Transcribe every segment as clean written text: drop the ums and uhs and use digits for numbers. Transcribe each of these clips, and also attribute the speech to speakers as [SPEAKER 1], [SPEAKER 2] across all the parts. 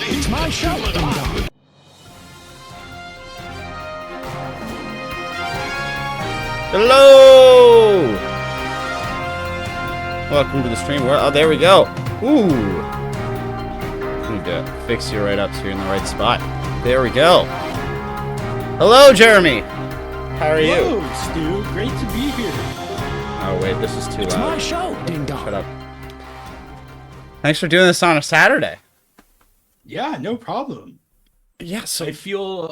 [SPEAKER 1] It's my show, ding dong.
[SPEAKER 2] Hello! Welcome to the stream. Oh, there we go. Ooh. Need to fix you right up so you're in the right spot. There we go. Hello, Jeremy. How are you?
[SPEAKER 1] Hello, Stu. Great to be here.
[SPEAKER 2] Oh, wait, this is too loud.
[SPEAKER 1] It's my show, ding dong.
[SPEAKER 2] Shut up. Thanks for doing this on a Saturday.
[SPEAKER 1] Yeah, no problem.
[SPEAKER 2] Yeah, so
[SPEAKER 1] I feel,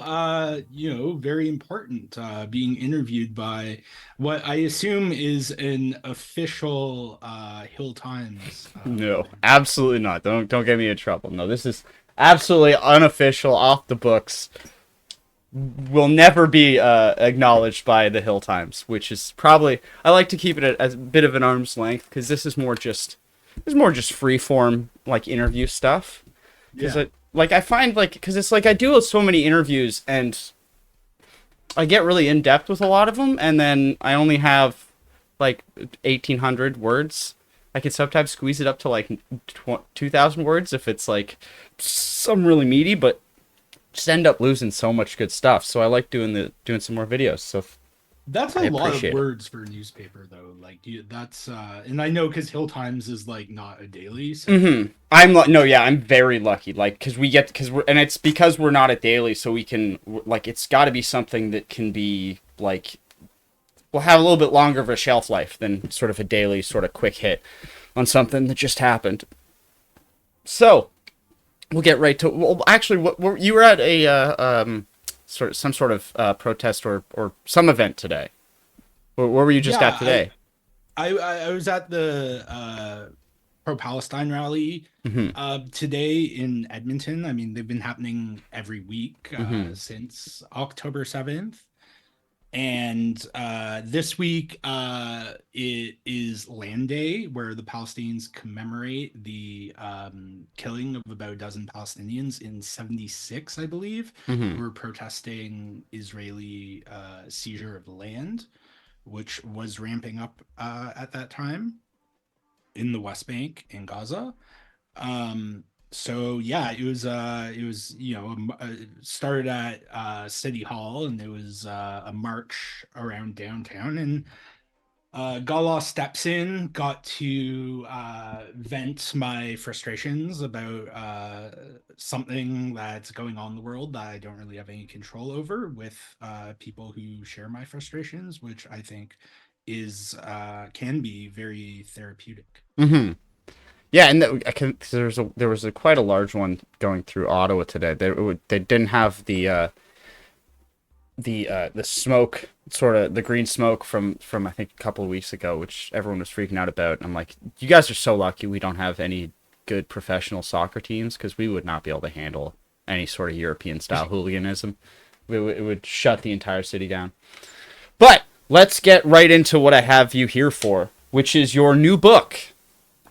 [SPEAKER 1] very important being interviewed by what I assume is an official Hill Times.
[SPEAKER 2] No, absolutely not. Don't get me in trouble. No, this is absolutely unofficial, off the books. Will never be acknowledged by the Hill Times, which is probably, I like to keep it as a bit of an arm's length because this is more just free form like interview stuff.
[SPEAKER 1] Yeah.
[SPEAKER 2] I find because it's I do so many interviews and I get really in depth with a lot of them, and then I only have 1,800 words. I can sometimes squeeze it up to 2,000 words if it's some really meaty, but just end up losing so much good stuff. So I like doing some more videos. So
[SPEAKER 1] That's
[SPEAKER 2] I
[SPEAKER 1] a lot of
[SPEAKER 2] appreciate it.
[SPEAKER 1] words for a newspaper, though. That's and I know because Hill Times is not a daily. So.
[SPEAKER 2] Mm-hmm. I'm very lucky. And it's because we're not a daily, so we can it's got to be something that can be will have a little bit longer of a shelf life than sort of a daily sort of quick hit on something that just happened. So we'll get right to. Well, actually, you were at a some sort of protest or some event today. Where were you just at today?
[SPEAKER 1] I was at the pro-Palestine rally today in Edmonton. I mean, they've been happening every week since October 7th. And this week it is Land Day, where the Palestinians commemorate the killing of about a dozen Palestinians in 76, I believe, who were protesting Israeli seizure of land, which was ramping up at that time in the West Bank and Gaza. So yeah, it was started at City Hall, and it was a march around downtown, and Gala steps in, got to vent my frustrations about something that's going on in the world that I don't really have any control over, with people who share my frustrations, which I think is can be very therapeutic.
[SPEAKER 2] Mm-hmm. Yeah, and there was quite a large one going through Ottawa today. They didn't have the smoke, sort of the green smoke from I think a couple of weeks ago, which everyone was freaking out about. And I'm like, you guys are so lucky we don't have any good professional soccer teams, because we would not be able to handle any sort of European style hooliganism. It would shut the entire city down. But let's get right into what I have you here for, which is your new book.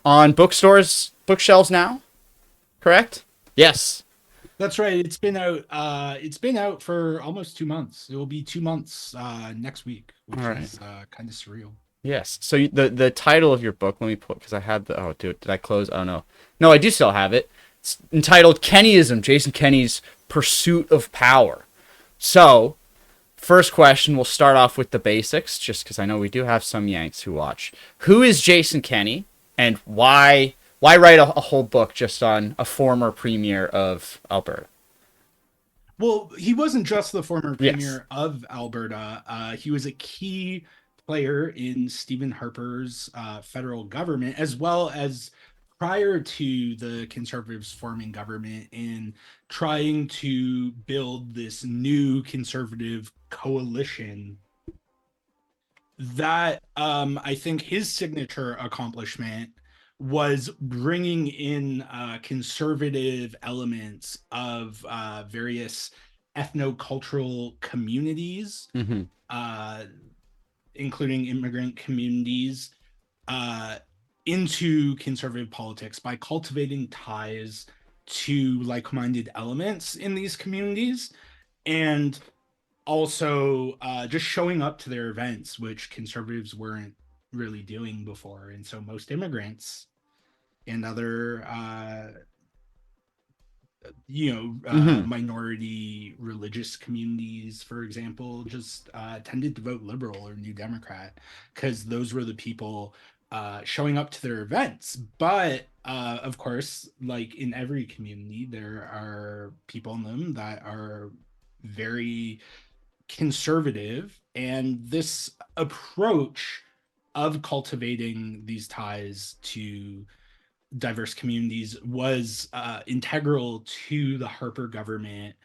[SPEAKER 2] On bookshelves now, correct? Yes.
[SPEAKER 1] That's right. It's been out. It's been out for almost 2 months. It will be 2 months next week, which is kind of surreal.
[SPEAKER 2] Yes. So the title of your book, let me put, because I had did I close? Oh no, I do still have it. It's entitled Kenneyism: Jason Kenney's Pursuit of Power. So, first question, we'll start off with the basics, just because I know we do have some Yanks who watch. Who is Jason Kenney? And why write a whole book just on a former premier of Alberta?
[SPEAKER 1] Well, he wasn't just the former premier of Alberta. He was a key player in Stephen Harper's federal government, as well as prior to the Conservatives forming government, in trying to build this new conservative coalition. That I think his signature accomplishment was bringing in conservative elements of various ethnocultural communities, including immigrant communities, into conservative politics by cultivating ties to like-minded elements in these communities, and also just showing up to their events, which conservatives weren't really doing before. And so most immigrants and other
[SPEAKER 2] Mm-hmm.
[SPEAKER 1] minority religious communities, for example, just tended to vote liberal or New Democrat because those were the people showing up to their events. But of course, like in every community, there are people in them that are very conservative. And this approach of cultivating these ties to diverse communities was integral to the Harper government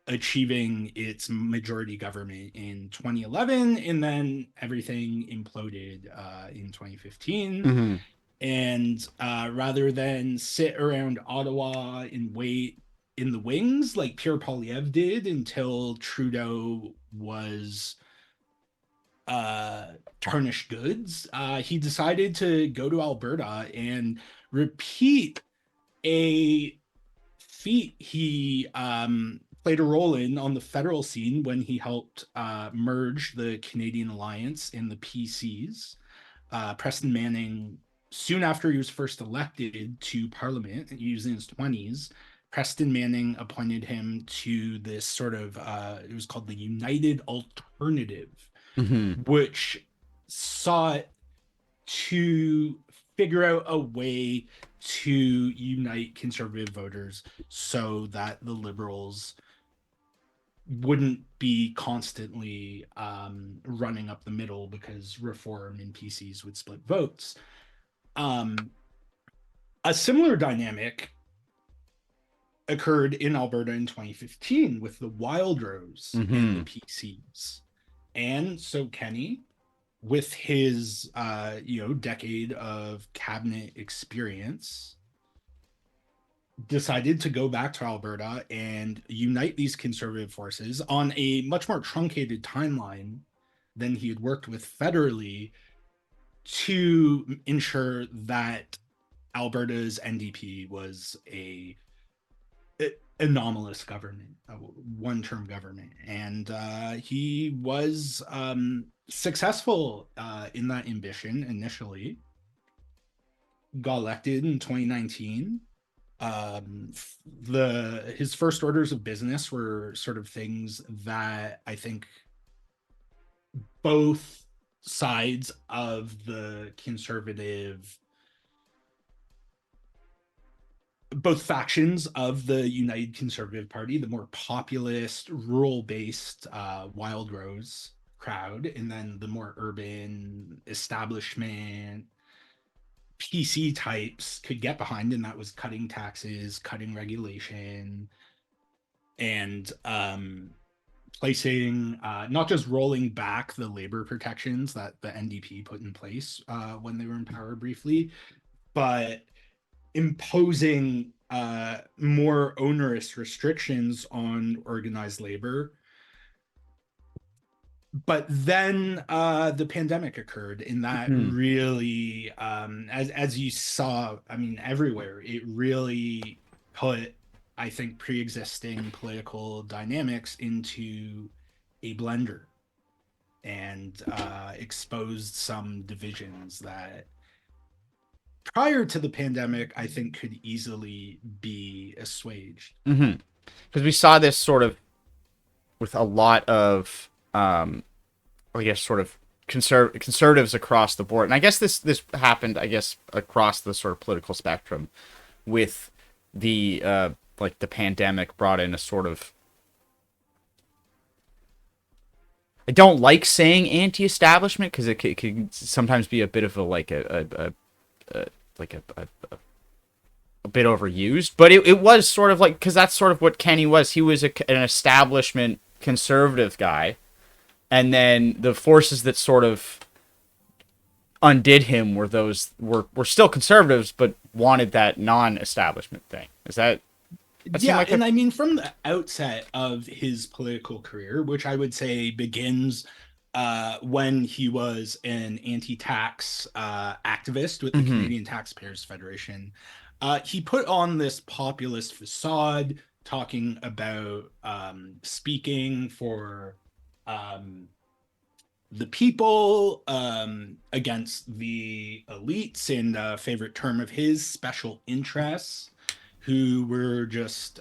[SPEAKER 1] achieving its majority government in 2011, and then everything imploded in 2015.
[SPEAKER 2] Mm-hmm.
[SPEAKER 1] And rather than sit around Ottawa and wait in the wings like Pierre Poilievre did until Trudeau was uh, tarnished goods, he decided to go to Alberta and repeat a feat he played a role in on the federal scene when he helped merge the Canadian Alliance and the PCs. Preston Manning, soon after he was first elected to Parliament, he was in his 20s. Preston Manning appointed him to this sort of, it was called the United Alternative,
[SPEAKER 2] Mm-hmm.
[SPEAKER 1] which sought to figure out a way to unite conservative voters so that the liberals wouldn't be constantly running up the middle because reform and PCs would split votes. Um, a similar dynamic occurred in Alberta in 2015 with the Wildrose and the
[SPEAKER 2] Mm-hmm.
[SPEAKER 1] PCs. And so Kenney, with his decade of cabinet experience, decided to go back to Alberta and unite these conservative forces on a much more truncated timeline than he had worked with federally to ensure that Alberta's NDP was a anomalous government, a one-term government, and he was successful in that ambition initially. Got elected in 2019. The his first orders of business were sort of things that I think both sides of the conservative, both factions of the United Conservative Party, the more populist, rural-based Wild Rose crowd, and then the more urban establishment PC types could get behind, and that was cutting taxes, cutting regulation, and placing not just rolling back the labor protections that the NDP put in place when they were in power briefly, but imposing more onerous restrictions on organized labor. But then the pandemic occurred, and that
[SPEAKER 2] Mm-hmm.
[SPEAKER 1] really, as you saw, I mean, everywhere, it really put, I think, pre-existing political dynamics into a blender and exposed some divisions that prior to the pandemic, I think could easily be assuaged.
[SPEAKER 2] Mm-hmm. Because we saw this sort of with a lot of I guess sort of conservatives across the board, and I guess this happened, I guess, across the sort of political spectrum, with the like the pandemic brought in a sort of, I don't like saying anti-establishment because it could sometimes be a bit of a like a like a bit overused, but it was sort of like, because that's sort of what Kenney was. He was an establishment conservative guy, and then the forces that sort of undid him were those were still conservatives but wanted that non-establishment thing. Is that seemed
[SPEAKER 1] Yeah,
[SPEAKER 2] like a
[SPEAKER 1] and I mean, from the outset of his political career, which I would say begins when he was an anti-tax activist with the
[SPEAKER 2] mm-hmm,
[SPEAKER 1] Canadian Taxpayers Federation, he put on this populist facade, talking about speaking for um, the people against the elites, and a favorite term of his, special interests, who were just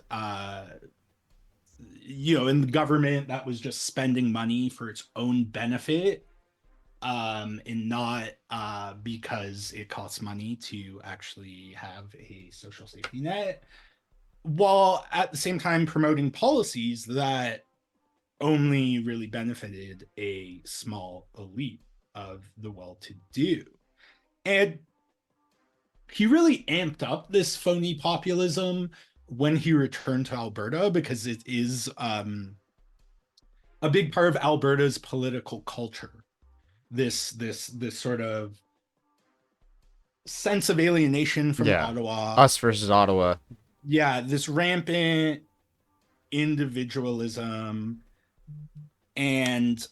[SPEAKER 1] in the government that was just spending money for its own benefit, and not because it costs money to actually have a social safety net, while at the same time promoting policies that only really benefited a small elite of the well-to-do. And he really amped up this phony populism when he returned to Alberta, because it is a big part of Alberta's political culture. This sort of sense of alienation from
[SPEAKER 2] Yeah.
[SPEAKER 1] Ottawa.
[SPEAKER 2] Us versus Ottawa.
[SPEAKER 1] Yeah, this rampant individualism, and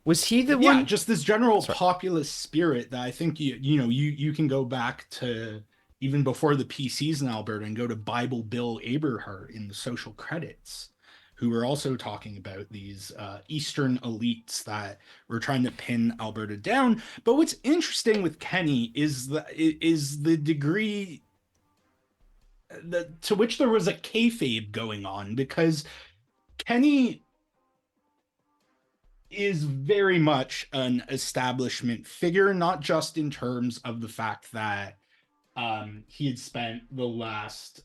[SPEAKER 2] Was he the
[SPEAKER 1] yeah,
[SPEAKER 2] one?
[SPEAKER 1] just this general
[SPEAKER 2] Sorry.
[SPEAKER 1] populist spirit that I think you can go back to even before the PCs in Alberta and go to Bible Bill Aberhart in the social credits, who were also talking about these Eastern elites that were trying to pin Alberta down. But what's interesting with Kenney is the degree to which there was a kayfabe going on, because Kenney is very much an establishment figure, not just in terms of the fact that he had spent the last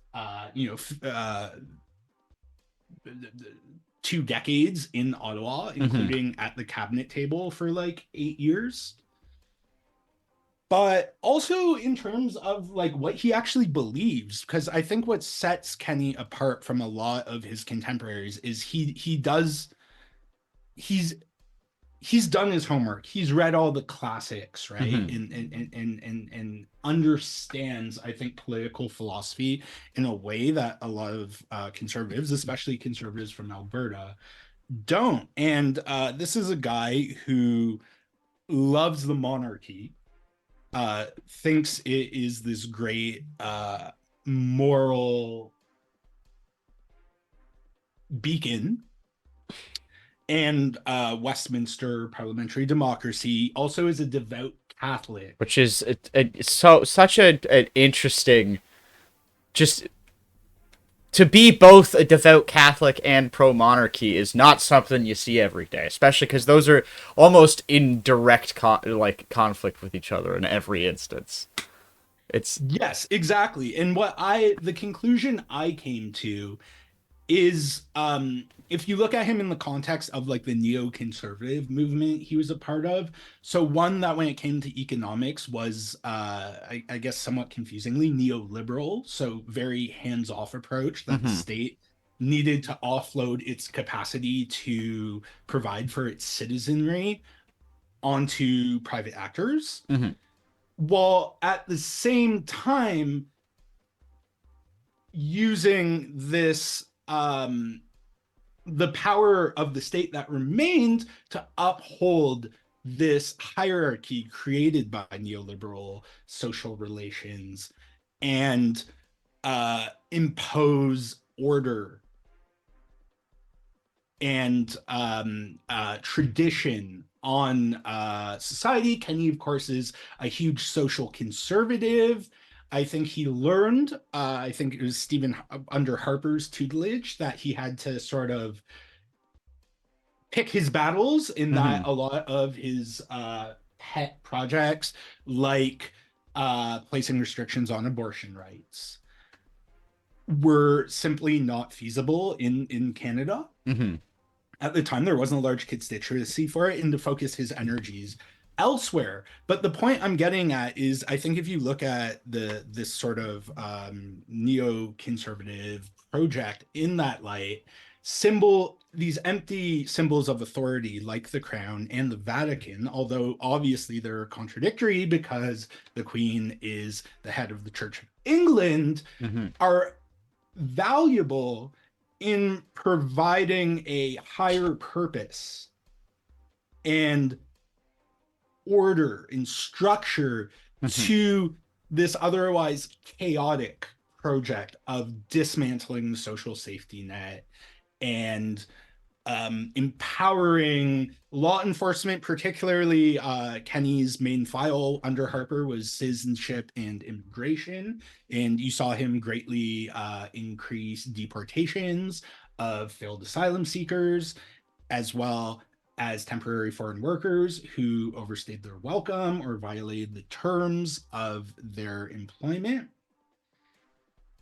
[SPEAKER 1] 2 decades in Ottawa, including at the cabinet table for like 8 years, but also in terms of like what he actually believes. Because I think what sets Kenney apart from a lot of his contemporaries is he's he's done his homework. He's read all the classics, right? And understands, I think, political philosophy in a way that a lot of conservatives, especially conservatives from Alberta, don't. And this is a guy who loves the monarchy, thinks it is this great moral beacon and Westminster parliamentary democracy. Also is a devout Catholic.
[SPEAKER 2] Which is such an interesting, just to be both a devout Catholic and pro monarchy is not something you see every day, especially because those are almost in direct conflict with each other in every instance. It's
[SPEAKER 1] Yes, exactly. And the conclusion I came to is, if you look at him in the context of like the neoconservative movement he was a part of. So one that, when it came to economics, was I guess somewhat confusingly neoliberal, so very hands-off approach that the state needed to offload its capacity to provide for its citizenry onto private actors, while at the same time using this the power of the state that remained to uphold this hierarchy created by neoliberal social relations, and impose order and tradition on society. Kenney, of course, is a huge social conservative. I think he learned, I think it was Stephen under Harper's tutelage, that he had to sort of pick his battles, in that a lot of his pet projects, like placing restrictions on abortion rights, were simply not feasible in Canada. At the time, there wasn't a large constituency for it, and to focus his energies elsewhere. But the point I'm getting at is, I think if you look at this sort of neoconservative project in that light, these empty symbols of authority like the crown and the Vatican, although obviously they're contradictory because the Queen is the head of the Church of England, are valuable in providing a higher purpose and order and structure to this otherwise chaotic project of dismantling the social safety net and empowering law enforcement, particularly Kenney's main file under Harper was citizenship and immigration. And you saw him greatly increase deportations of failed asylum seekers, as well as temporary foreign workers who overstayed their welcome or violated the terms of their employment.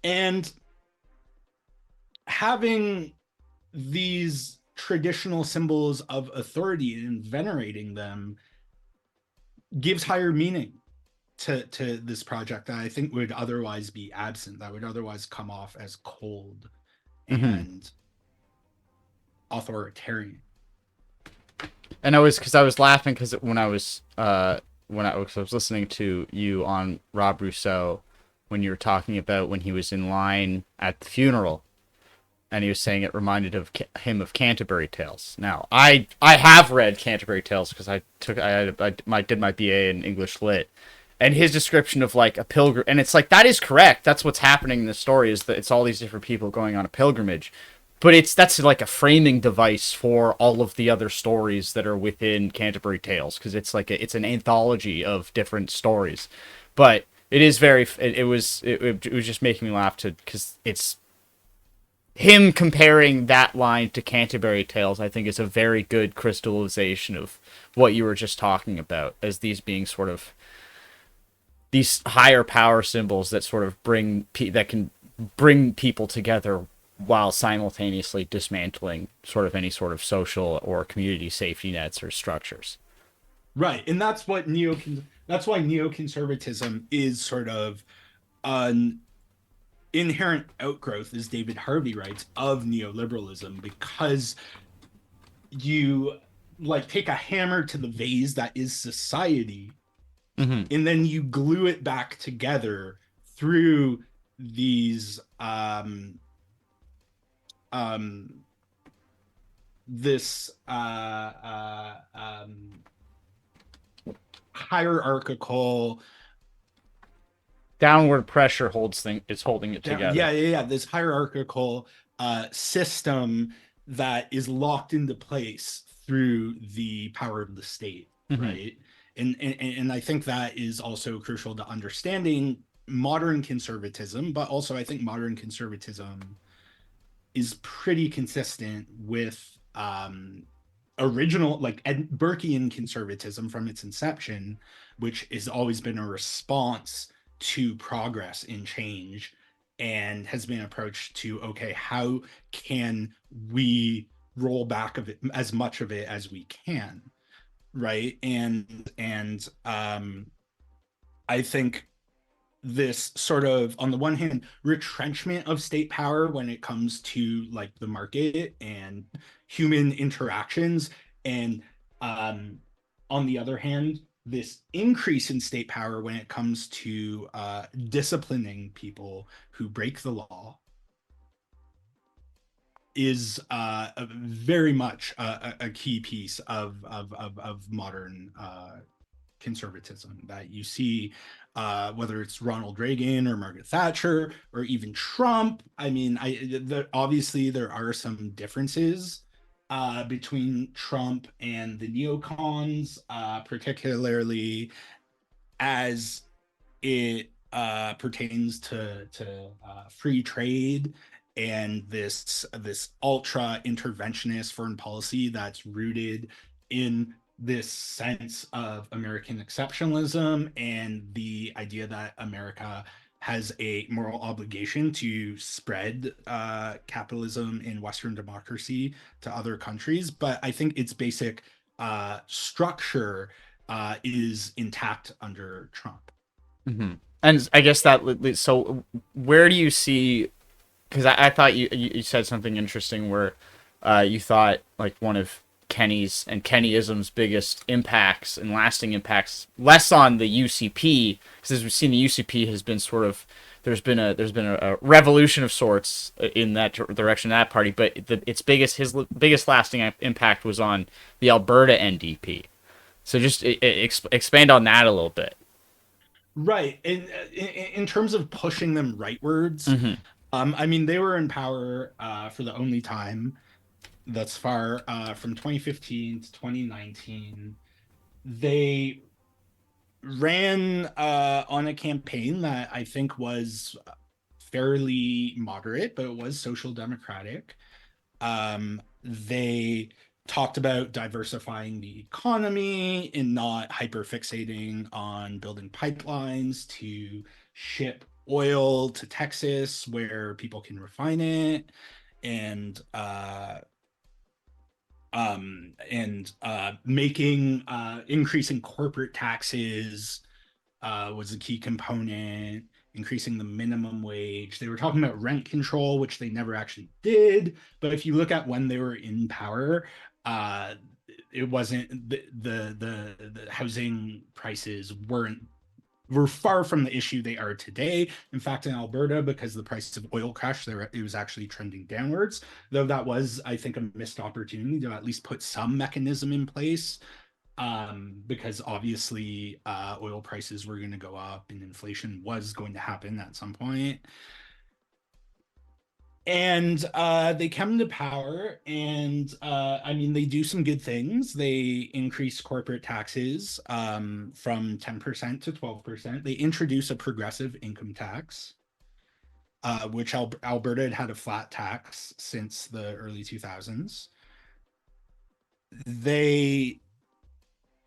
[SPEAKER 1] And having these traditional symbols of authority and venerating them gives higher meaning to this project that I think would otherwise be absent, that would otherwise come off as cold
[SPEAKER 2] Mm-hmm.
[SPEAKER 1] and authoritarian.
[SPEAKER 2] And I was laughing because I was listening to you on Rob Rousseau when you were talking about when he was in line at the funeral, and he was saying it reminded him of Canterbury Tales. Now, I have read Canterbury Tales because I did my BA in English Lit, and his description of like a pilgrim, and it's like that is correct. That's what's happening in the story, is that it's all these different people going on a pilgrimage, but that's like a framing device for all of the other stories that are within Canterbury Tales, because it's like it's an anthology of different stories. But it is very it was just making me laugh to because it's him comparing that line to Canterbury Tales. I think is a very good crystallization of what you were just talking about, as these being sort of these higher power symbols that sort of that can bring people together while simultaneously dismantling sort of any sort of social or community safety nets or structures.
[SPEAKER 1] Right. And that's why neoconservatism is sort of an inherent outgrowth, as David Harvey writes, of neoliberalism, because you like take a hammer to the vase that is society,
[SPEAKER 2] Mm-hmm.
[SPEAKER 1] and then you glue it back together through these um this hierarchical
[SPEAKER 2] Downward pressure holds thing is holding it together.
[SPEAKER 1] this hierarchical system that is locked into place through the power of the state,
[SPEAKER 2] Mm-hmm.
[SPEAKER 1] right? And I think that is also crucial to understanding modern conservatism, but also I think modern conservatism is pretty consistent with original like Burkean conservatism from its inception, which has always been a response to progress and change, and has been approached to, okay, how can we roll back of it as much of it as we can, right? And I think this sort of, on the one hand, retrenchment of state power when it comes to like the market and human interactions, and um on the other hand, this increase in state power when it comes to disciplining people who break the law, is very much a key piece of modern conservatism that you see, whether it's Ronald Reagan or Margaret Thatcher or even Trump. I mean, obviously there are some differences between Trump and the neocons, particularly as it pertains to free trade and this ultra interventionist foreign policy that's rooted in this sense of American exceptionalism and the idea that America has a moral obligation to spread capitalism and Western democracy to other countries. But I think its basic structure is intact under Trump.
[SPEAKER 2] Mm-hmm. And I guess so. Where do you see? Because I thought you said something interesting where you thought like one of Kenneyism's biggest impacts and lasting impacts less on the UCP, because as we've seen, the UCP has been sort of there's been a revolution of sorts in that direction of that party, but his biggest lasting impact was on the Alberta NDP. So just expand on that a little bit.
[SPEAKER 1] Right. In terms of pushing them rightwards,
[SPEAKER 2] Mm-hmm.
[SPEAKER 1] I mean, they were in power for the only time thus far, from 2015 to 2019. They ran on a campaign that I think was fairly moderate, but it was social democratic. They talked about diversifying the economy and not hyper fixating on building pipelines to ship oil to Texas where people can refine it, and making increasing corporate taxes was a key component, increasing the minimum wage. They were talking about rent control, which they never actually did. But if you look at when they were in power, uh, it wasn't the housing prices were far from the issue they are today. In fact, in Alberta, because the price of oil crashed, it was actually trending downwards. Though that was, I think, a missed opportunity to at least put some mechanism in place, because obviously oil prices were going to go up and inflation was going to happen at some point. And they come to power, and I mean, they do some good things. They increase corporate taxes from 10% to 12%. They introduce a progressive income tax, which Alberta had had a flat tax since the early 2000s. They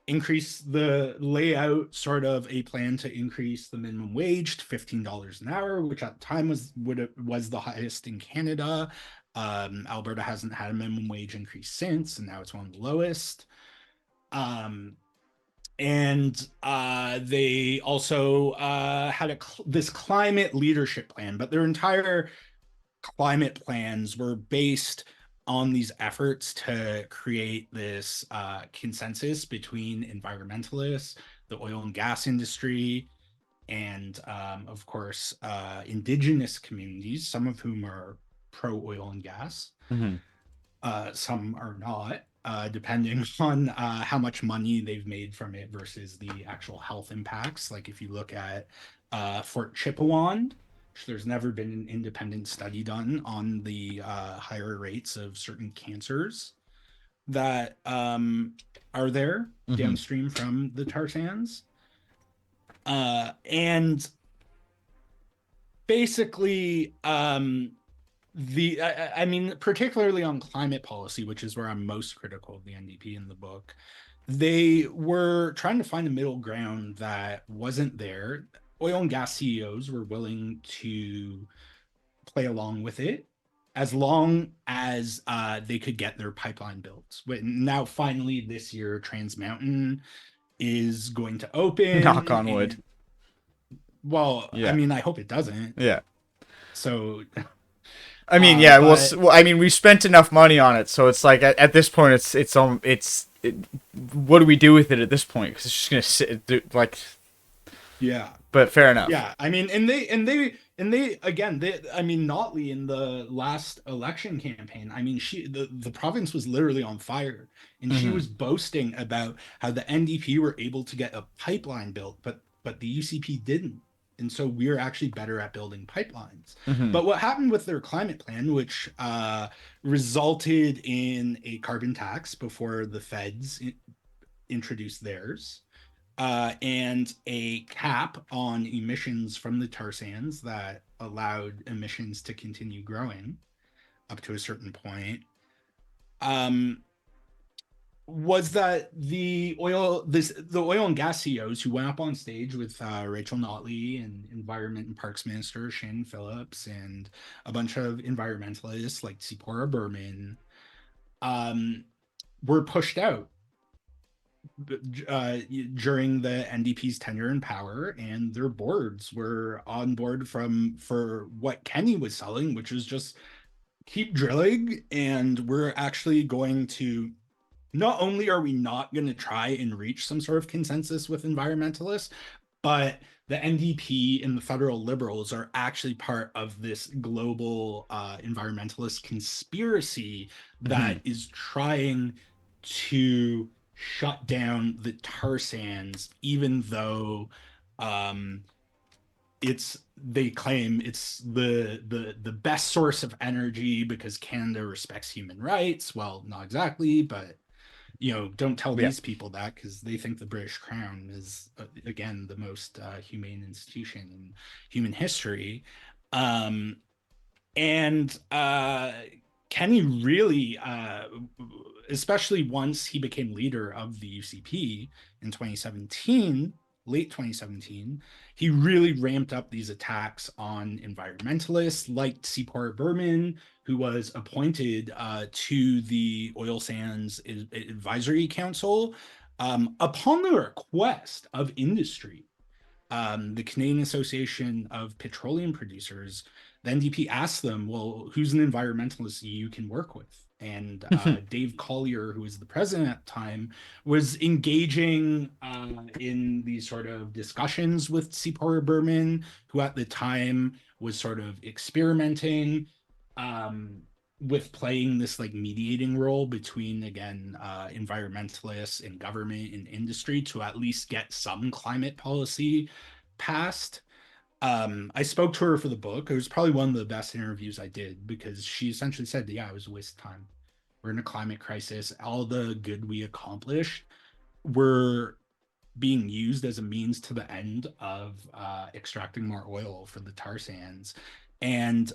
[SPEAKER 1] increase the layout sort of a plan to increase the minimum wage to $15 an hour, which at the time was the highest in Canada. Alberta hasn't had a minimum wage increase since, and now it's one of the lowest. And they also had this climate leadership plan, but their entire climate plans were based on these efforts to create this consensus between environmentalists, the oil and gas industry, and of course, indigenous communities, some of whom are pro oil and gas.
[SPEAKER 2] Mm-hmm.
[SPEAKER 1] Some are not, depending on how much money they've made from it versus the actual health impacts. Like if you look at Fort Chipewyan, there's never been an independent study done on the higher rates of certain cancers that are there
[SPEAKER 2] Mm-hmm.
[SPEAKER 1] downstream from the tar sands. And basically, I mean, particularly on climate policy, which is where I'm most critical of the NDP in the book, they were trying to find a middle ground that wasn't there. Oil and gas CEOs were willing to play along with it as long as they could get their pipeline built. But now, finally, this year, Trans Mountain is going to
[SPEAKER 2] Knock
[SPEAKER 1] open,
[SPEAKER 2] on wood.
[SPEAKER 1] and well, I
[SPEAKER 2] Yeah.
[SPEAKER 1] mean, I hope it doesn't.
[SPEAKER 2] Yeah.
[SPEAKER 1] So,
[SPEAKER 2] I mean, yeah.
[SPEAKER 1] but
[SPEAKER 2] I mean, we spent enough money on it, so it's like at this point, what do we do with it at this point? Because it's just gonna sit like.
[SPEAKER 1] yeah,
[SPEAKER 2] But fair enough.
[SPEAKER 1] yeah. I mean, and they again, I mean, Notley in the last election campaign. I mean, the province was literally on fire, and she
[SPEAKER 2] Mm-hmm.
[SPEAKER 1] was boasting about how the NDP were able to get a pipeline built, but the UCP didn't. And so we're actually better at building pipelines.
[SPEAKER 2] Mm-hmm.
[SPEAKER 1] But what happened with their climate plan, which resulted in a carbon tax before the feds introduced theirs, and a cap on emissions from the tar sands that allowed emissions to continue growing up to a certain point, um, was that the oil and gas CEOs who went up on stage with Rachel Notley and Environment and Parks Minister Shannon Phillips and a bunch of environmentalists like Zipporah Berman, um, were pushed out during the NDP's tenure in power, and their boards were on board for what Kenney was selling, which is just keep drilling, and we're actually going to not only are we not going to try and reach some sort of consensus with environmentalists, but the NDP and the federal liberals are actually part of this global environmentalist conspiracy
[SPEAKER 2] Mm-hmm.
[SPEAKER 1] that is trying to shut down the tar sands, even though um, they claim it's the best source of energy because Canada respects human rights. Well, not exactly, but don't tell
[SPEAKER 2] Yeah.
[SPEAKER 1] these people that, because they think the British Crown is again the most humane institution in human history. Um, and Kenney really, especially once he became leader of the UCP in 2017, late 2017, he really ramped up these attacks on environmentalists like Seaport Berman, who was appointed to the Oil Sands Advisory Council upon the request of industry. The Canadian Association of Petroleum Producers, the NDP asked them, well, who's an environmentalist you can work with? And Dave Collier, who was the president at the time, was engaging in these sort of discussions with Seaport Berman, who at the time was sort of experimenting um, with playing this like mediating role between, again, environmentalists and government and industry to at least get some climate policy passed. I spoke to her for the book. It was probably one of the best interviews I did, because she essentially said, yeah, it was a waste of time. We're in a climate crisis. All the good we accomplished were being used as a means to the end of extracting more oil for the tar sands. And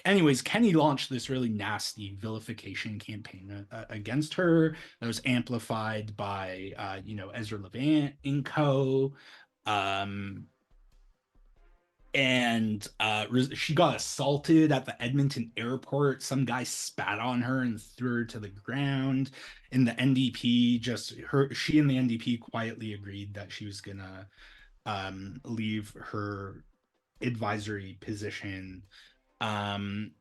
[SPEAKER 1] anyways, Kenney launched this really nasty vilification campaign against her that was amplified by, Ezra Levant and co. Um, and she got assaulted at the Edmonton airport. Some guy spat on her and threw her to the ground. And the NDP she and the NDP quietly agreed that she was gonna leave her advisory position. Um,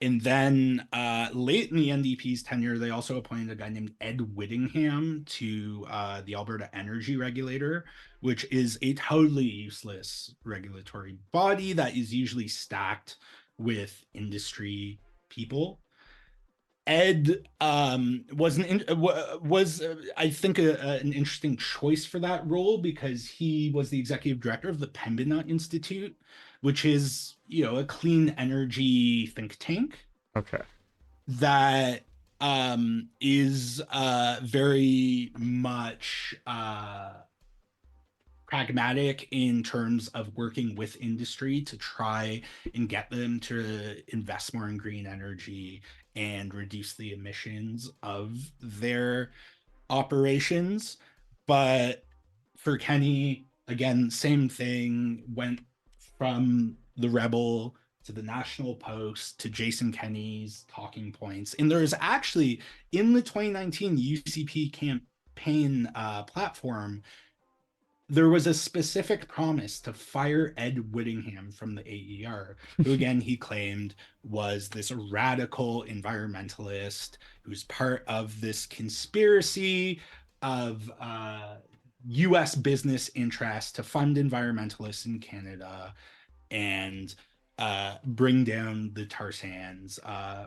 [SPEAKER 1] and then late in the NDP's tenure, they also appointed a guy named Ed Whittingham to the Alberta Energy Regulator, which is a totally useless regulatory body that is usually stacked with industry people. Ed was I think an interesting choice for that role, because he was the executive director of the Pembina Institute, which is a clean energy think tank
[SPEAKER 2] Okay.
[SPEAKER 1] that is very much pragmatic in terms of working with industry to try and get them to invest more in green energy and reduce the emissions of their operations. But for Kenney, again, same thing, went from the Rebel to the National Post to Jason Kenney's talking points. And there's actually, in the 2019 UCP campaign platform, there was a specific promise to fire Ed Whittingham from the AER, who again he claimed was this radical environmentalist who's part of this conspiracy of US business interests to fund environmentalists in Canada and bring down the tar sands,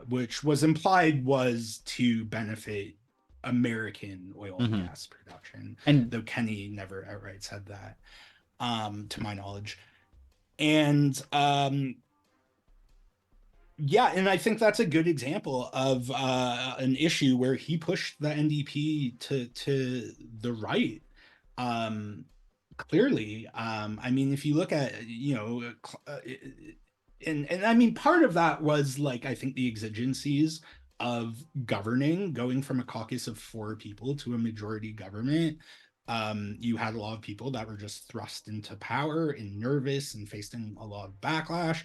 [SPEAKER 1] which was implied was to benefit American oil and
[SPEAKER 2] Mm-hmm.
[SPEAKER 1] gas production,
[SPEAKER 2] And
[SPEAKER 1] though Kenney never outright said that, to my knowledge. And yeah, and I think that's a good example of an issue where he pushed the NDP to the right. Um, Clearly, I mean, if you look at and I mean, part of that was like I think the exigencies of governing, going from a caucus of 4 people to a majority government. You had a lot of people that were just thrust into power and nervous and facing a lot of backlash.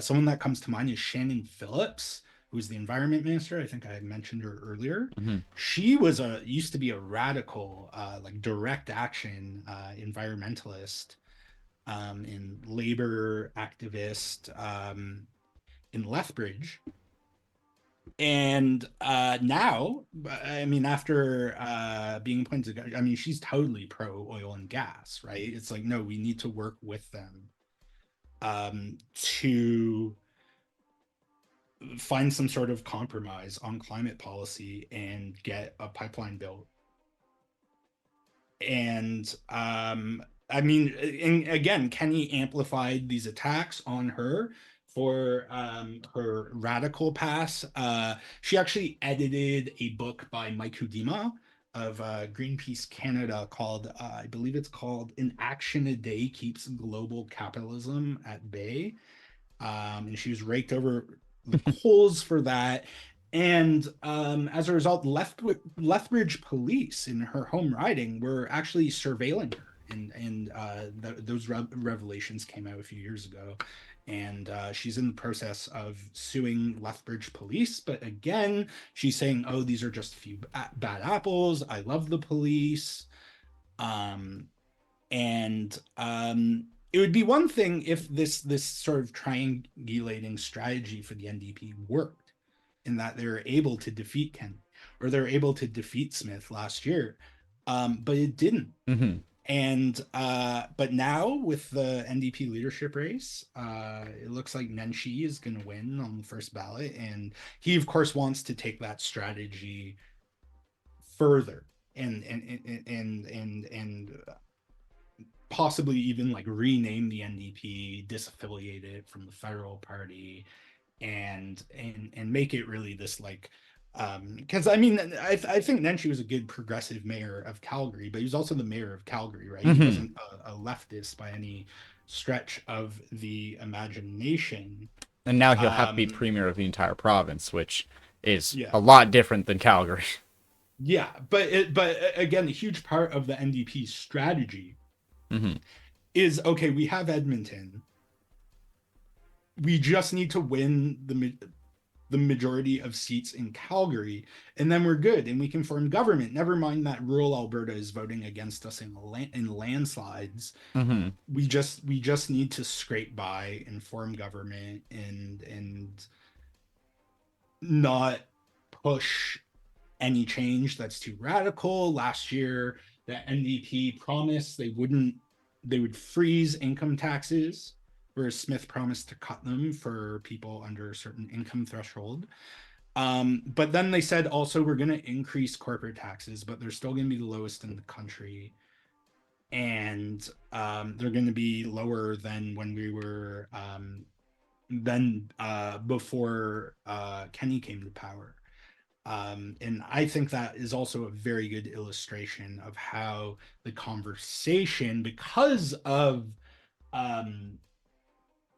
[SPEAKER 1] Someone that comes to mind is Shannon Phillips, who's the environment minister. I think I had mentioned her earlier.
[SPEAKER 2] mhm.
[SPEAKER 1] She was used to be a radical, like direct action environmentalist and labor activist in Lethbridge. And now, I mean, after being appointed, I mean, she's totally pro oil and gas, right? It's like, no, we need to work with them to find some sort of compromise on climate policy and get a pipeline built. And I mean, and again, Kenney amplified these attacks on her for her radical pass. She actually edited a book by Mike Hudima of Greenpeace Canada called, I believe it's called "An Action a Day Keeps Global Capitalism at Bay." And she was raked over the coals for that. And as a result, Lethbridge police in her home riding were actually surveilling her, and those revelations came out a few years ago. And she's in the process of suing Lethbridge police, but again, she's saying, "Oh, these are just a few bad apples. I love the police." Um, and it would be one thing if this sort of triangulating strategy for the NDP worked, in that they were able to defeat Kenney or they're able to defeat Smith last year, but it didn't.
[SPEAKER 2] Mm-hmm.
[SPEAKER 1] And but now with the NDP leadership race, it looks like Nenshi is going to win on the first ballot, and he of course wants to take that strategy further and possibly even like rename the NDP, disaffiliate it from the federal party, and make it really this like, because I mean I think Nenshi was a good progressive mayor of Calgary, but he was also the mayor of Calgary, right? He
[SPEAKER 2] Mm-hmm.
[SPEAKER 1] wasn't a leftist by any stretch of the imagination.
[SPEAKER 2] And now he'll have to be
[SPEAKER 1] Um,
[SPEAKER 2] premier of the entire province, which is
[SPEAKER 1] yeah,
[SPEAKER 2] a lot different than Calgary.
[SPEAKER 1] yeah, but again, a huge part of the NDP strategy
[SPEAKER 2] Mm-hmm.
[SPEAKER 1] is, okay, we have Edmonton, we just need to win the majority of seats in Calgary, and then we're good and we can form government. Never mind that rural Alberta is voting against us in landslides.
[SPEAKER 2] Mm-hmm.
[SPEAKER 1] We just need to scrape by and form government and not push any change that's too radical. Last year, the NDP promised they would freeze income taxes, whereas Smith promised to cut them for people under a certain income threshold. But then they said also we're going to increase corporate taxes, but they're still going to be the lowest in the country. And they're going to be lower than when we were then before Kenney came to power. And I think that is also a very good illustration of how the conversation, because of um,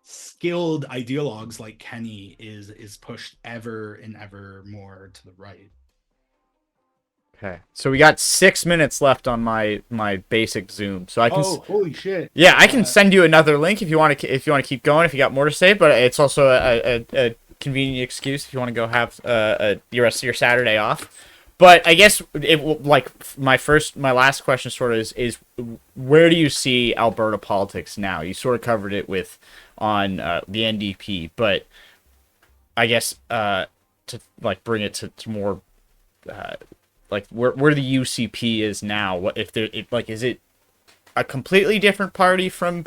[SPEAKER 1] skilled ideologues like Kenney, is pushed ever and ever more to the right.
[SPEAKER 2] Okay, so we got 6 minutes left on my basic Zoom, so I can.
[SPEAKER 1] Oh, holy shit!
[SPEAKER 2] Yeah, I can send you another link if you want to keep going, if you got more to say. But it's also a convenient excuse if you want to go have the rest of your Saturday off. But I guess like my last question sort of is where do you see Alberta politics now? You sort of covered it with on the NDP, but I guess to like bring it to more like where the UCP is now. What if there like is it a completely different party from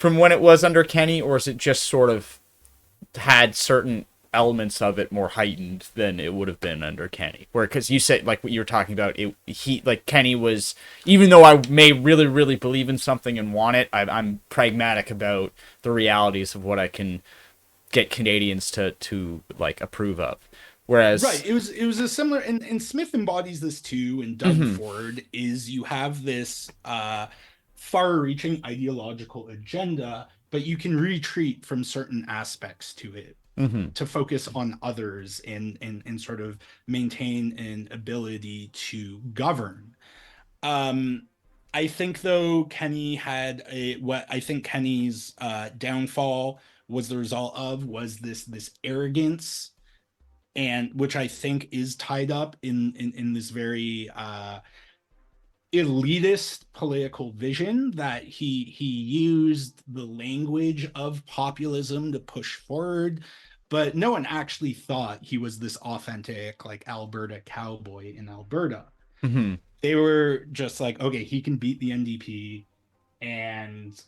[SPEAKER 2] when it was under Kenney, or is it just sort of had certain elements of it more heightened than it would have been under Kenney? Where because you said like what you were talking about, he like Kenney was, even though I may really believe in something and want it, I'm pragmatic about the realities of what I can get Canadians to like approve of. Whereas
[SPEAKER 1] Right. It was a similar, and Smith embodies this too, and Doug
[SPEAKER 2] mm-hmm,
[SPEAKER 1] Ford, is you have this far-reaching ideological agenda, but you can retreat from certain aspects to it
[SPEAKER 2] mm-hmm,
[SPEAKER 1] to focus on others and sort of maintain an ability to govern. Um, I think though what I think Kenney's downfall was the result of was this arrogance, and which I think is tied up in this very elitist political vision that he used the language of populism to push forward, but no one actually thought he was this authentic like Alberta cowboy in Alberta.
[SPEAKER 2] mm-hmm.
[SPEAKER 1] They were just like, okay, he can beat the NDP, and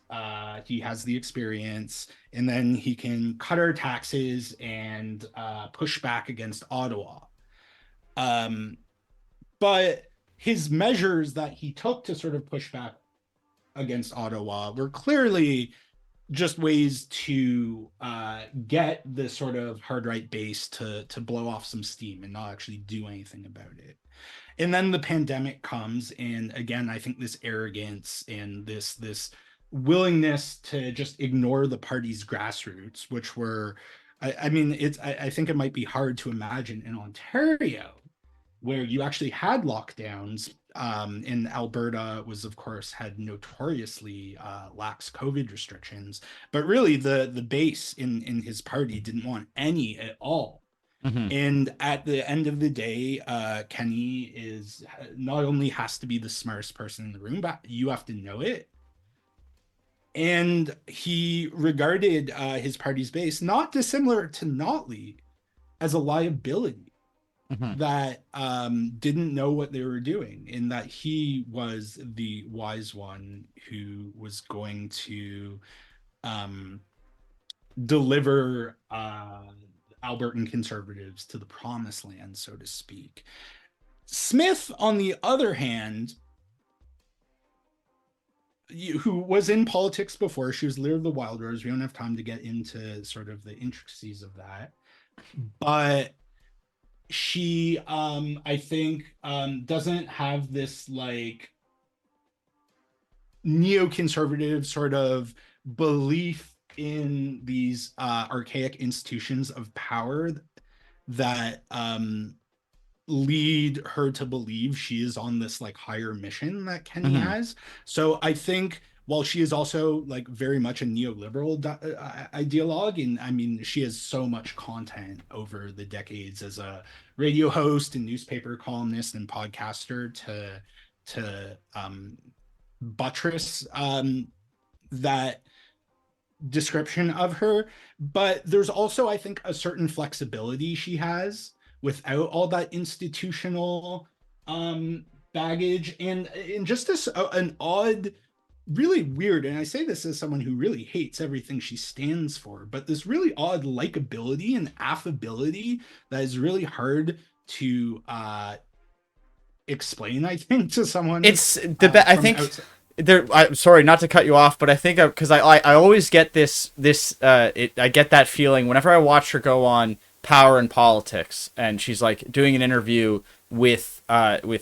[SPEAKER 1] he has the experience, and then he can cut our taxes and push back against Ottawa. Um, but his measures that he took to sort of push back against Ottawa were clearly just ways to get the sort of hard right base to blow off some steam and not actually do anything about it. And then the pandemic comes, and again, I think this arrogance and this willingness to just ignore the party's grassroots, which were, I mean, I think it might be hard to imagine in Ontario where you actually had lockdowns. In Alberta was, of course, had notoriously lax COVID restrictions, but really the base in his party didn't want any at all.
[SPEAKER 2] Mm-hmm.
[SPEAKER 1] And at the end of the day, Kenney is not only has to be the smartest person in the room, but you have to know it. And he regarded his party's base, not dissimilar to Notley, as a liability
[SPEAKER 2] Mm-hmm.
[SPEAKER 1] that didn't know what they were doing, in that he was the wise one who was going to deliver Albertan conservatives to the promised land, so to speak. Smith, on the other hand, who was in politics before, she was leader of the Wild Rose. We don't have time to get into sort of the intricacies of that, but she I think doesn't have this like neoconservative sort of belief in these archaic institutions of power that lead her to believe she is on this like higher mission that Kenney
[SPEAKER 2] Mm-hmm.
[SPEAKER 1] has. So I think while she is also like very much a neoliberal ideologue, and I mean she has so much content over the decades as a radio host and newspaper columnist and podcaster to buttress that description of her. But there's also, I think, a certain flexibility she has without all that institutional baggage, and just this an odd, really weird, and I say this as someone who really hates everything she stands for, but this really odd likability and affability that is really hard to explain, I think, to someone
[SPEAKER 2] It's the I think
[SPEAKER 1] outside.
[SPEAKER 2] there. I'm sorry not to cut you off, but I think because I always get I get that feeling whenever I watch her go on Power and Politics, and she's like doing an interview with Cochrane,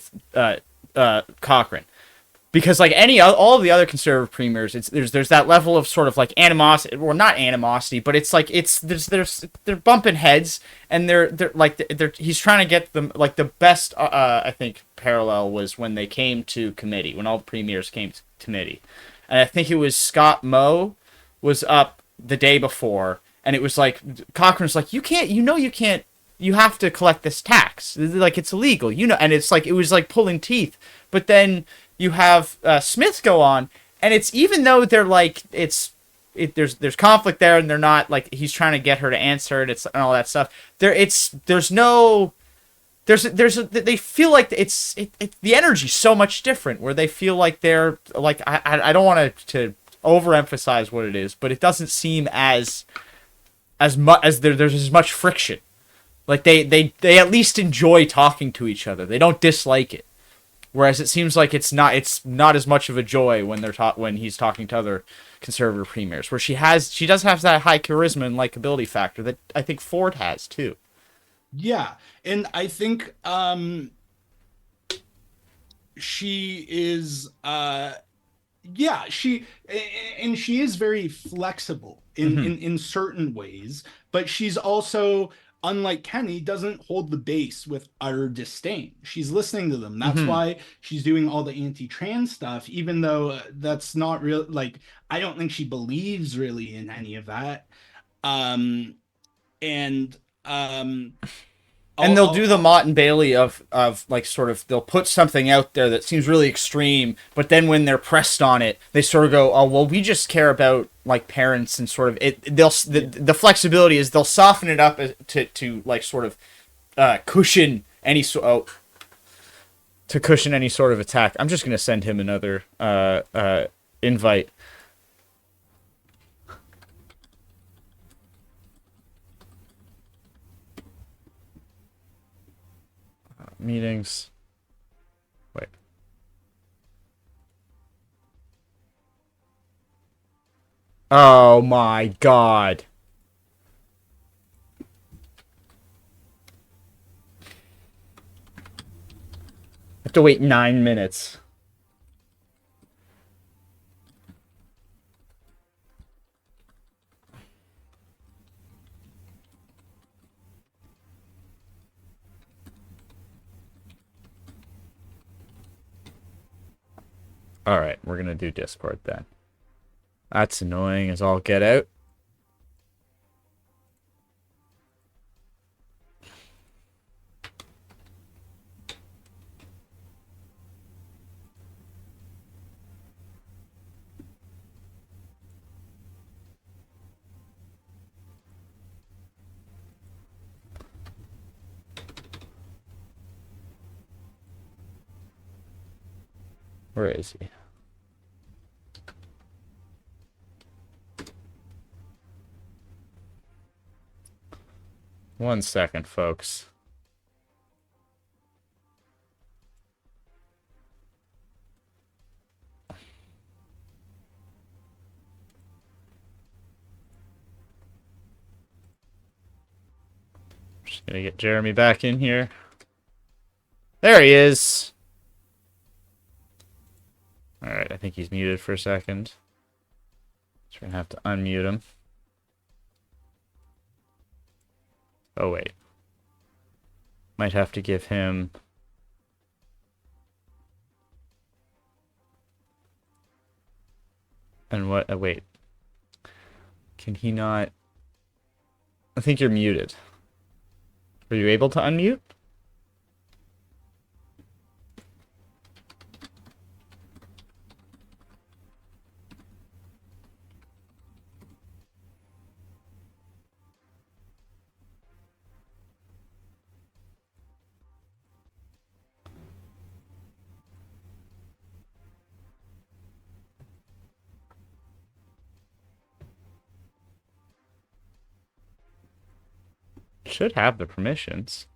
[SPEAKER 2] because like all of the other conservative premiers, there's that level of sort of like animosity, or not animosity, but it's like they're bumping heads, and they're he's trying to get them like the best. I think parallel was when they came to committee, when all the premiers came to committee, and I think it was Scott Moe was up the day before, and it was like Cochrane's like, you can't, you have to collect this tax, like it's illegal, and it's like it was like pulling teeth, but then you have Smith go on, and it's, even though they're like there's conflict there, and they're not like he's trying to get her to answer it, and all that stuff. They feel like the energy's so much different, where they feel like they're like I don't want to overemphasize what it is, but it doesn't seem as much as there's as much friction. Like they at least enjoy talking to each other. They don't dislike it. Whereas it seems like it's not as much of a joy when when he's talking to other conservative premiers, where she does have that high charisma and likability factor that I think Ford has too.
[SPEAKER 1] Yeah, and I think she is yeah, she is very flexible
[SPEAKER 2] Mm-hmm.
[SPEAKER 1] in certain ways, but she's also, unlike Kenney, doesn't hold the base with utter disdain. She's listening to them. That's
[SPEAKER 2] Mm-hmm.
[SPEAKER 1] why she's doing all the anti-trans stuff, even though that's not real. Like, I don't think she believes really in any of that. Um, and
[SPEAKER 2] And they'll do the
[SPEAKER 1] I'll
[SPEAKER 2] Mott and Bailey of like sort of, they'll put something out there that seems really extreme, but then when they're pressed on it, they sort of go, oh well, we just care about like parents, and sort of the flexibility is they'll soften it up to like sort of cushion any to cushion any sort of attack. I'm just gonna send him another invite. Meetings. Wait. Oh my god. I have to wait 9 minutes. Alright, we're gonna do Discord then. That's annoying as all get out. Where is he? One second, folks. Just gonna get Jeremy back in here. There he is. Alright, I think he's muted for a second. So we're gonna have to unmute him. Oh, wait. Might have to give him... And what? Wait. Can he not... I think you're muted. Are you able to unmute? Should have the permissions.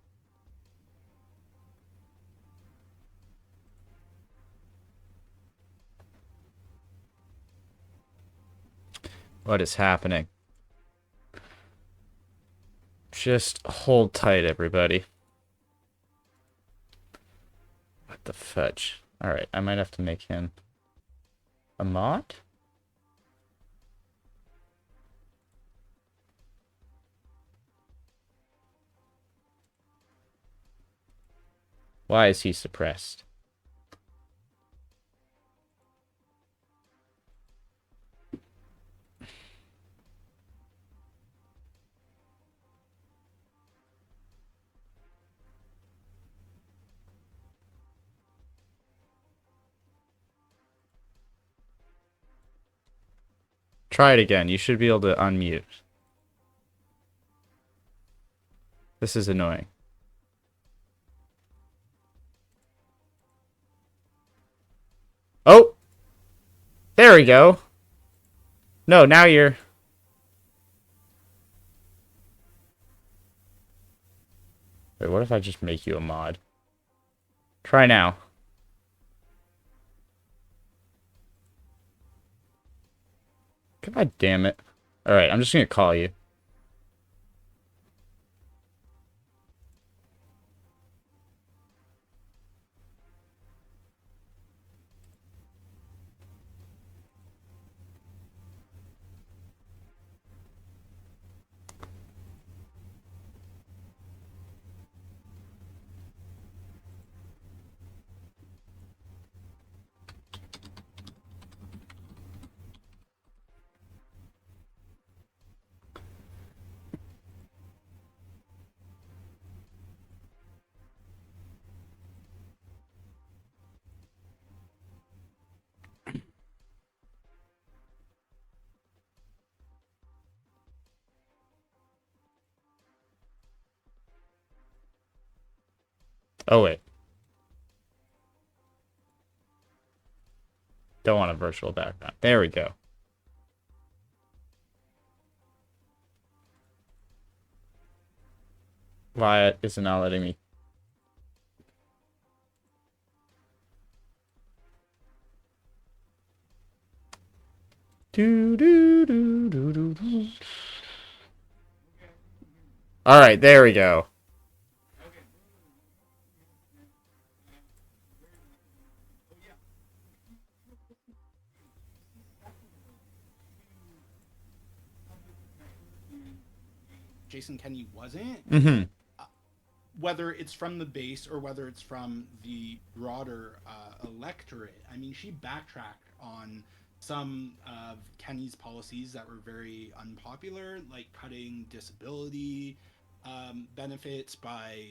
[SPEAKER 2] What is happening? Just hold tight, everybody. What the fudge? Alright, I might have to make him a mod? Why is he suppressed? Try it again. You should be able to unmute. This is annoying. Oh! There we go. No, now you're... Wait, what if I just make you a mod? Try now. God damn it. Alright, I'm just gonna call you. Oh, wait. Don't want a virtual background. There we go. Why is it not letting me? Do, do, do, do, do, do. All right, there we go.
[SPEAKER 1] Jason Kenney wasn't.
[SPEAKER 2] Mm-hmm.
[SPEAKER 1] Whether it's from the base or whether it's from the broader electorate, I mean, she backtracked on some of Kenney's policies that were very unpopular, like cutting disability benefits by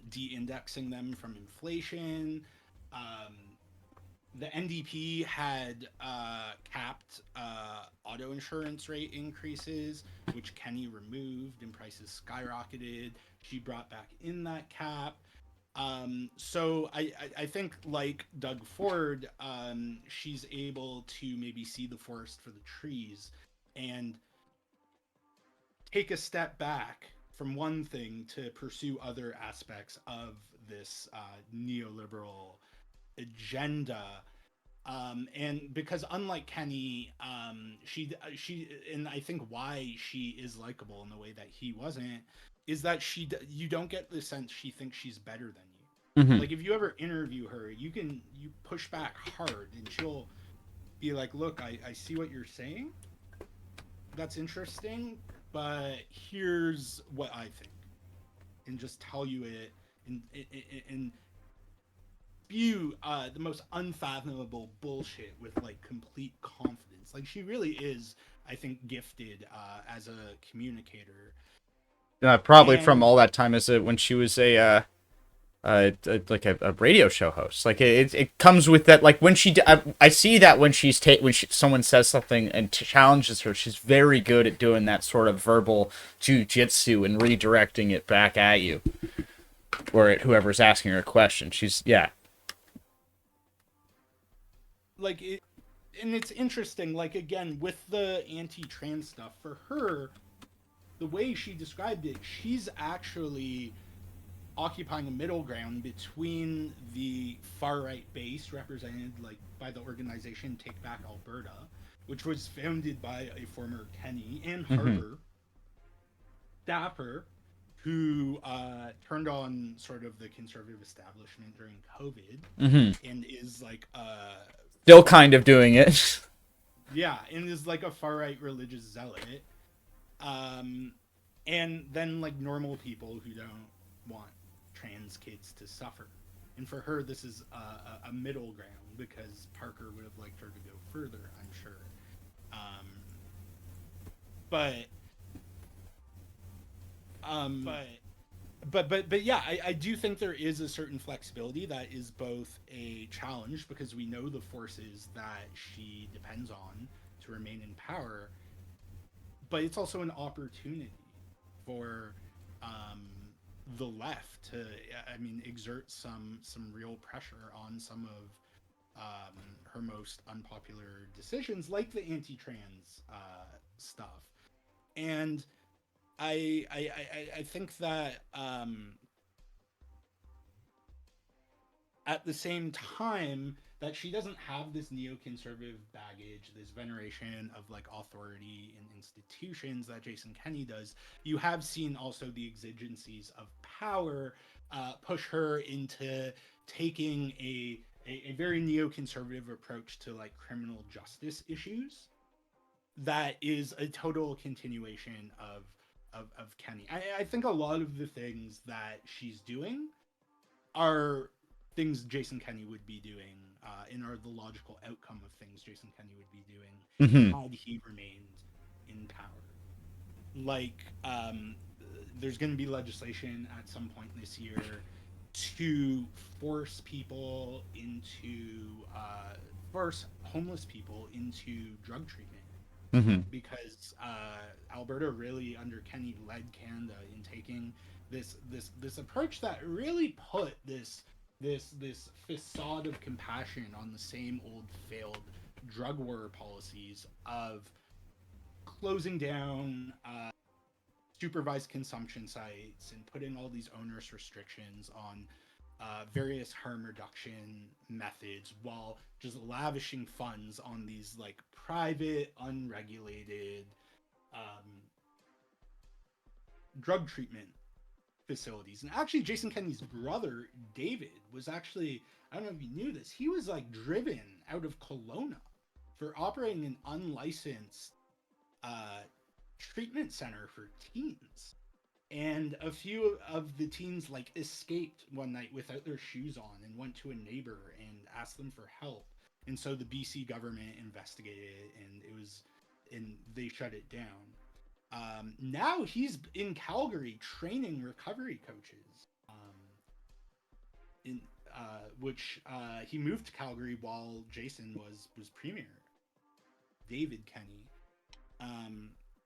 [SPEAKER 1] de-indexing them from inflation. Um, the NDP had capped auto insurance rate increases, which Kenney removed, and prices skyrocketed. She brought back in that cap. So I think, like Doug Ford, she's able to maybe see the forest for the trees and take a step back from one thing to pursue other aspects of this neoliberal agenda. And because unlike Kenney, she and I think why she is likable in the way that he wasn't is that you don't get the sense she thinks she's better than you.
[SPEAKER 2] Mm-hmm.
[SPEAKER 1] Like if you ever interview her, you push back hard and she'll be like, "Look, I see what you're saying. That's interesting, but here's what I think," and just tell you it in spew the most unfathomable bullshit with like complete confidence. Like she really is, I think, gifted as a communicator.
[SPEAKER 2] Probably from
[SPEAKER 1] And
[SPEAKER 2] all that time as when she was like a radio show host. Like it comes with that. Like when I see that when someone says something and challenges her, she's very good at doing that sort of verbal jujitsu and redirecting it back at you or at whoever's asking her a question. She's
[SPEAKER 1] like it, and it's interesting. Like again, with the anti-trans stuff, for her, the way she described it, she's actually occupying a middle ground between the far right base represented like by the organization Take Back Alberta, which was founded by a former Kenney, and Harper staffer who turned on sort of the conservative establishment during COVID and is like
[SPEAKER 2] still kind of doing it.
[SPEAKER 1] yeah, and is like a far right religious zealot. And then like normal people who don't want trans kids to suffer. And for her, this is a middle ground because Parker would have liked her to go further, I'm sure. Um, but but yeah, I do think there is a certain flexibility that is both a challenge because we know the forces that she depends on to remain in power, but it's also an opportunity for the left to, I mean, exert some real pressure on some of her most unpopular decisions, like the anti-trans stuff. And I think that at the same time that she doesn't have this neoconservative baggage, this veneration of like authority and institutions that Jason Kenney does, you have seen also the exigencies of power push her into taking a very neoconservative approach to like criminal justice issues that is a total continuation of Kenney. I think a lot of the things that she's doing are things Jason Kenney would be doing, and are the logical outcome of things Jason Kenney would be doing had he remained in power. Like, there's going to be legislation at some point this year to force people into force homeless people into drug treatment because Alberta really under Kenney led Canada in taking this approach that really put this facade of compassion on the same old failed drug war policies of closing down supervised consumption sites and putting all these onerous restrictions on various harm reduction methods while just lavishing funds on these like private, unregulated um, drug treatment facilities. And actually, Jason Kenney's brother, David, was actually, I don't know if you knew this, he was like driven out of Kelowna for operating an unlicensed uh, treatment center for teens. And a few of the teens like escaped one night without their shoes on and went to a neighbor and asked them for help. And so the BC government investigated it, and they shut it down. Now he's in Calgary training recovery coaches. In which he moved to Calgary while Jason was premier. David Kenney.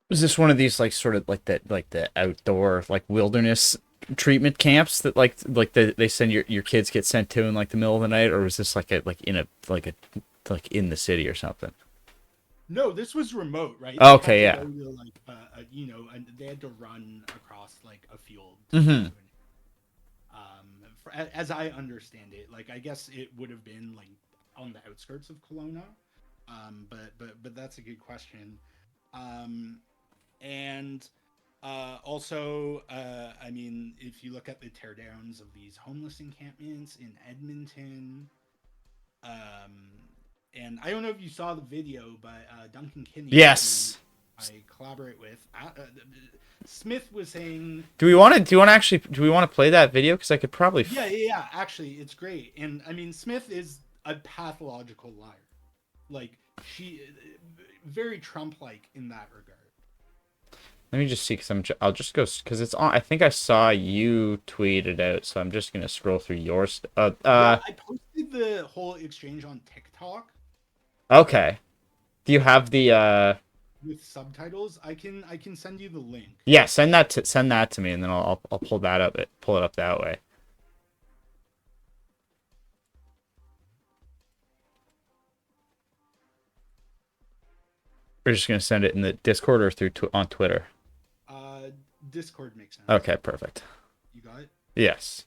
[SPEAKER 2] Is this one of these like sort of like that, like the outdoor like wilderness treatment camps that they send your kids get sent to in like the middle of the night, or was this like in the city or something?
[SPEAKER 1] No, this was remote, right?
[SPEAKER 2] Okay, yeah.
[SPEAKER 1] They had to run across like a field.
[SPEAKER 2] Mm-hmm.
[SPEAKER 1] As I understand it, like I guess it would have been like on the outskirts of Kelowna, but that's a good question. And also, I mean, if you look at the teardowns of these homeless encampments in Edmonton, and I don't know if you saw the video, but Duncan Kinney,
[SPEAKER 2] yes,
[SPEAKER 1] I collaborate with, Smith was saying,
[SPEAKER 2] do we want to play that video? Because I could probably
[SPEAKER 1] yeah, actually it's great. And I mean, Smith is a pathological liar, like she very Trump-like in that regard.
[SPEAKER 2] Let me just see, because I'll just go, because it's on. I think I saw you tweet it out, so I'm just gonna scroll through your
[SPEAKER 1] yeah, I posted the whole exchange on TikTok.
[SPEAKER 2] Okay. Do you have the
[SPEAKER 1] with subtitles? I can send you the link.
[SPEAKER 2] Yeah, send that to me, and then I'll pull it up that way. We're just gonna send it in the Discord or on Twitter.
[SPEAKER 1] Discord makes sense.
[SPEAKER 2] Okay, perfect.
[SPEAKER 1] You got it?
[SPEAKER 2] Yes.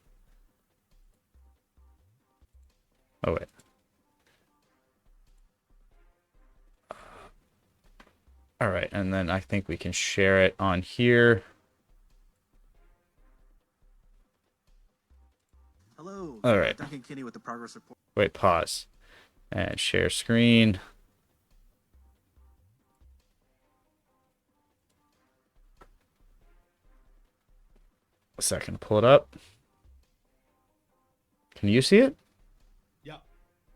[SPEAKER 2] Oh wait. All right, and then I think we can share it on here.
[SPEAKER 3] Hello.
[SPEAKER 2] All right.
[SPEAKER 3] Duncan Kinney with the progress report.
[SPEAKER 2] Wait, pause. And share screen. A second, pull it up. Can you see it?
[SPEAKER 1] Yeah.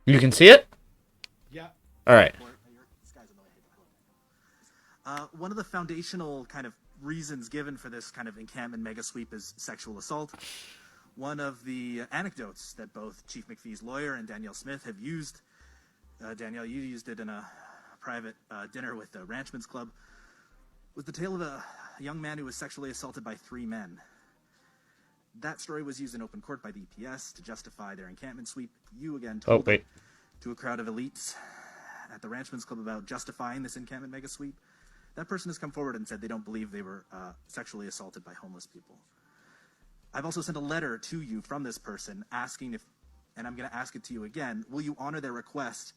[SPEAKER 2] You can see it?
[SPEAKER 1] Yeah.
[SPEAKER 2] All right.
[SPEAKER 3] One of the foundational kind of reasons given for this kind of encampment mega sweep is sexual assault. One of the anecdotes that both Chief McPhee's lawyer and Danielle Smith have used, Danielle, you used it in a private dinner with the Ranchman's Club, was the tale of a young man who was sexually assaulted by 3 men. That story was used in open court by the EPS to justify their encampment sweep. You again told it to a crowd of elites at the Ranchman's Club about justifying this encampment mega sweep. That person has come forward and said they don't believe they were sexually assaulted by homeless people. I've also sent a letter to you from this person asking if, and I'm going to ask it to you again, will you honor their request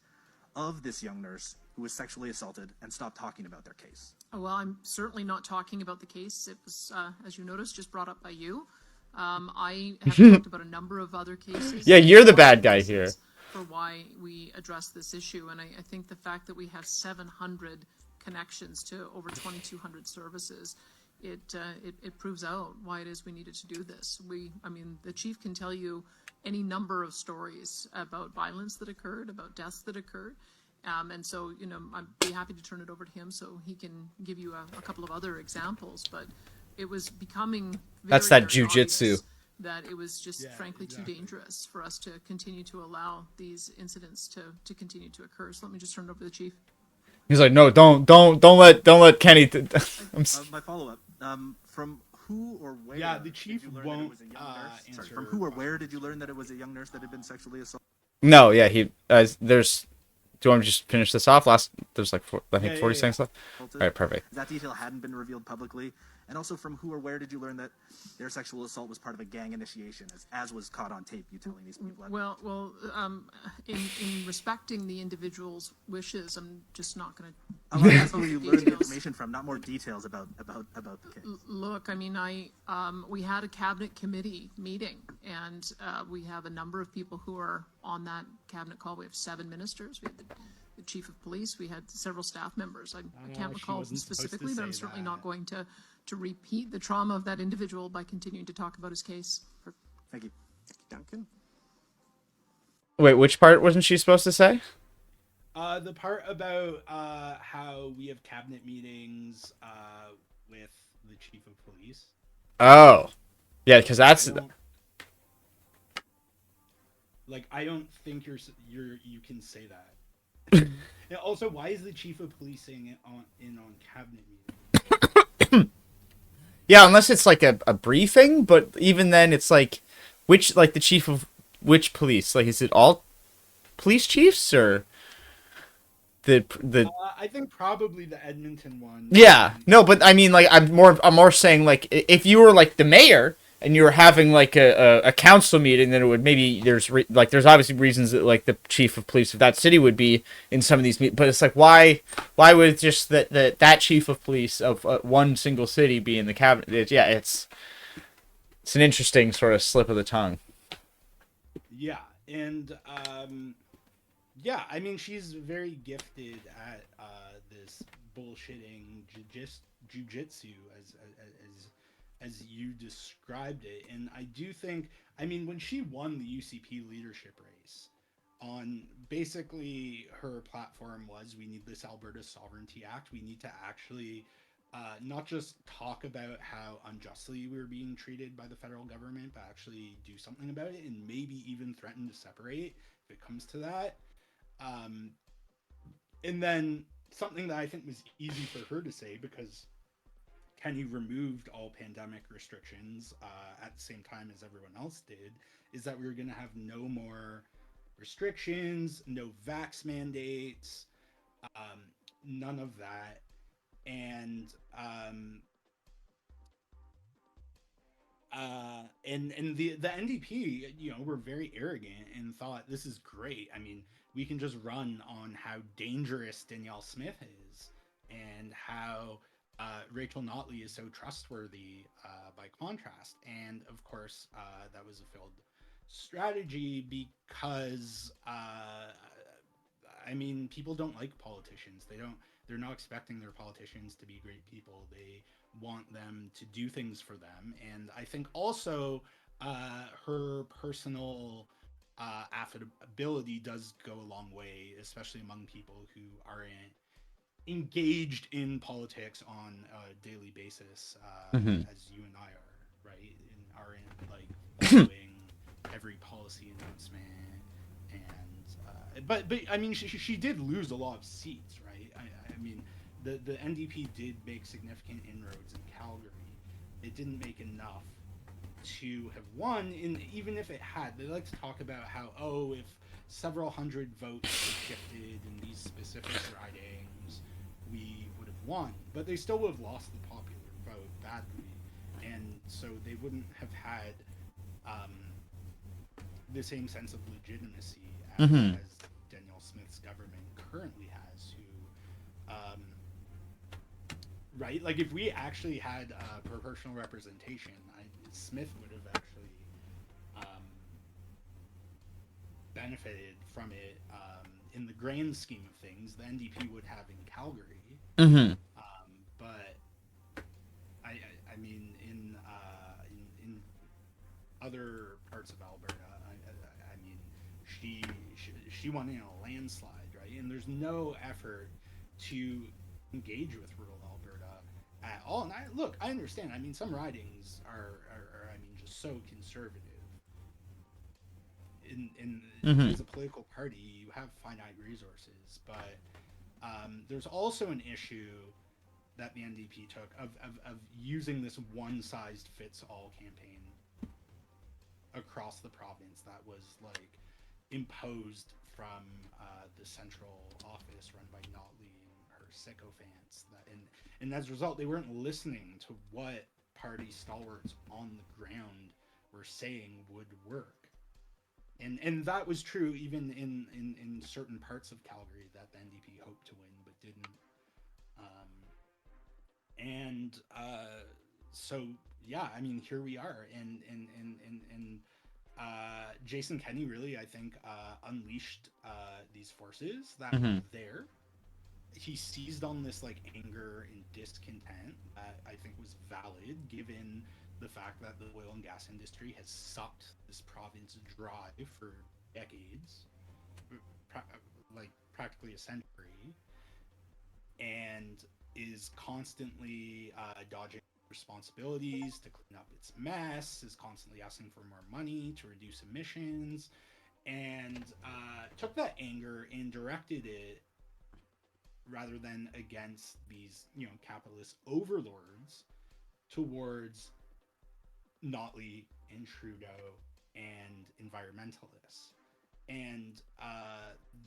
[SPEAKER 3] of this young nurse who was sexually assaulted and stop talking about their case?
[SPEAKER 4] Well, I'm certainly not talking about the case. It was, as you noticed, just brought up by you. I have talked about a number of other cases.
[SPEAKER 2] Yeah, you're the bad guy here.
[SPEAKER 4] For why we address this issue, and I think the fact that we have 700 connections to over 2,200 services, it proves out why it is we needed to do this. I mean, the chief can tell you any number of stories about violence that occurred, about deaths that occurred. And so, I'd be happy to turn it over to him so he can give you a couple of other examples. But it was becoming
[SPEAKER 2] that's that jujitsu.
[SPEAKER 4] That it was just frankly too dangerous for us to continue to allow these incidents to continue to occur. So let me just turn it over to the chief.
[SPEAKER 2] He's like, no, don't let Kenny.
[SPEAKER 3] My follow-up. From who or where?
[SPEAKER 1] Yeah, the chief won't answer.
[SPEAKER 3] From who or where did you learn that it was a young nurse that had been sexually assaulted?
[SPEAKER 2] No, yeah, there's. Do you want me to just finish this off? There's like 40 seconds left. All right, perfect.
[SPEAKER 3] That detail hadn't been revealed publicly, And also, from who or where did you learn that their sexual assault was part of a gang initiation, as was caught on tape, you telling these people?
[SPEAKER 4] In respecting the individual's wishes, I'm just not going to.
[SPEAKER 3] I'm asking where you learned the information from, not more details about the case.
[SPEAKER 4] Look, I mean, we had a cabinet committee meeting, and we have a number of people who are on that cabinet call. We have 7 ministers. We had the chief of police. We had several staff members. I can't recall specifically, but I'm certainly not going to repeat the trauma of that individual by continuing to talk about his case.
[SPEAKER 3] Thank you.
[SPEAKER 5] Duncan?
[SPEAKER 2] Wait, which part wasn't she supposed to say?
[SPEAKER 1] The part about how we have cabinet meetings with the chief of police.
[SPEAKER 2] Oh, yeah, because that's
[SPEAKER 1] I don't think you can say that. And also, why is the chief of police saying it on cabinet meetings?
[SPEAKER 2] yeah, unless it's like a briefing. But even then, it's like the chief of which police? Like, is it all police chiefs or the?
[SPEAKER 1] I think probably the Edmonton one.
[SPEAKER 2] Yeah, no, but I mean, like, I'm more saying, like, if you were like the mayor and you were having like a council meeting, then it would maybe there's obviously reasons that like the chief of police of that city would be in some of these meetings, but it's like why would just that chief of police of one single city be in the cabinet? It's an interesting sort of slip of the tongue.
[SPEAKER 1] Yeah, and yeah, I mean, she's very gifted at this bullshitting jujitsu as you described it. And I do think, I mean, when she won the UCP leadership race, on basically her platform was, we need this Alberta Sovereignty Act. We need to actually not just talk about how unjustly we were being treated by the federal government, but actually do something about it, and maybe even threaten to separate if it comes to that. And then something that I think was easy for her to say, because Kenney removed all pandemic restrictions at the same time as everyone else did, is that we were going to have no more restrictions, no vax mandates, none of that. And the NDP, you know, were very arrogant and thought this is great. I mean, we can just run on how dangerous Danielle Smith is and how Rachel Notley is so trustworthy by contrast. And of course, that was a failed strategy because I mean, people don't like politicians. They're not expecting their politicians to be great people. They want them to do things for them. And I think also her personal affability does go a long way, especially among people who aren't engaged in politics on a daily basis, as you and I are, right? And aren't like following every policy announcement. And but I mean, she did lose a lot of seats, right? I mean, the NDP did make significant inroads in Calgary. It didn't make enough to have won. And even if it had, they like to talk about how, oh, if several hundred votes were shifted in these specific ridings, we would have won. But they still would have lost the popular vote badly. And so they wouldn't have had the same sense of legitimacy as Danielle Smith's government currently has, who right, like if we actually had proportional representation, Smith would have actually benefited from it in the grand scheme of things. The NDP would have in Calgary, but I mean in other parts of Alberta, I mean she won in a landslide, right? And there's no effort to engage with rural Alberta at all. And I understand. I mean, some ridings are I mean, just so conservative. As a political party, you have finite resources, but there's also an issue that the NDP took of using this one-size-fits-all campaign across the province that was like imposed from the central office run by Notley and sycophants. And as a result, they weren't listening to what party stalwarts on the ground were saying would work. And that was true even in certain parts of Calgary that the NDP hoped to win but didn't. So yeah, I mean, here we are, and Jason Kenney really, I think, unleashed these forces that were there. He seized on this like anger and discontent that I think was valid, given the fact that the oil and gas industry has sucked this province dry for decades, like practically a century, and is constantly dodging responsibilities to clean up its mess, is constantly asking for more money to reduce emissions, and took that anger and directed it, rather than against these, capitalist overlords, towards Notley and Trudeau and environmentalists. And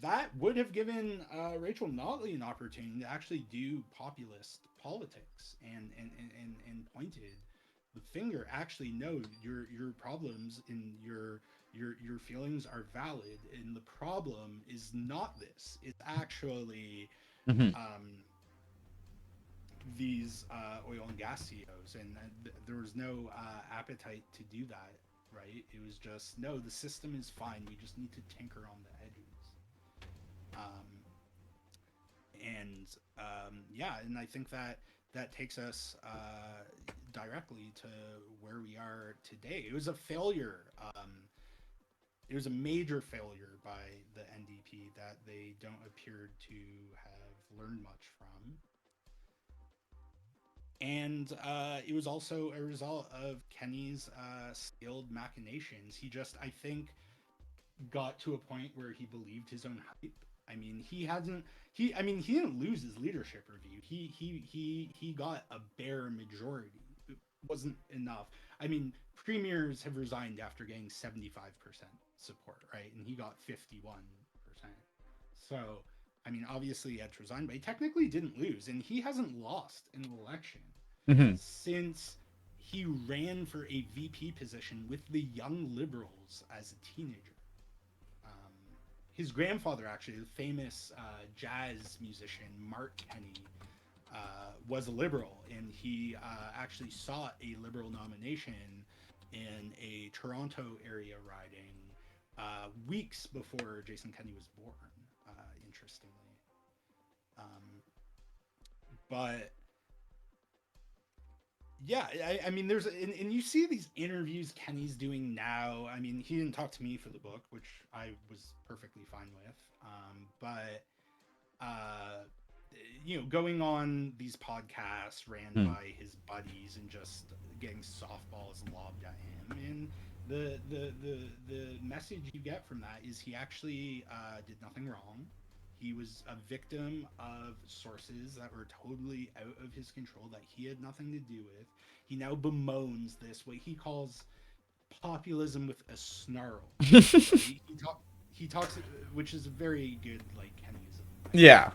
[SPEAKER 1] that would have given Rachel Notley an opportunity to actually do populist politics and pointed the finger. Actually, no, your problems and your feelings are valid, and the problem is not this. It's actually these oil and gas CEOs, and there was no appetite to do that. Right? It was just, no, the system is fine. We just need to tinker on the edges. And I think that takes us directly to where we are today. It was a failure. It was a major failure by the NDP that they don't appear to have learned much from. And it was also a result of Kenney's skilled machinations. He just, I think, got to a point where he believed his own hype. I mean, he didn't lose his leadership review. He got a bare majority. It wasn't enough. I mean, premiers have resigned after getting 75% support, right? And he got 51%. So, I mean, obviously he had to resign, but he technically didn't lose, and he hasn't lost an election since he ran for a VP position with the Young Liberals as a teenager. His grandfather, actually, the famous jazz musician Mark Kenney, was a Liberal, and he actually sought a Liberal nomination in a Toronto area riding weeks before Jason Kenney was born, interestingly. But yeah, I mean, there's, and you see these interviews Kenney's doing now. I mean, he didn't talk to me for the book, which I was perfectly fine with. But going on these podcasts ran by his buddies and just getting softballs lobbed at him, and the message you get from that is he actually did nothing wrong. He was a victim of sources that were totally out of his control, that he had nothing to do with. He now bemoans this, what he calls populism with a snarl. Right? He talks, which is a very good, like, Kenneyism.
[SPEAKER 2] Yeah.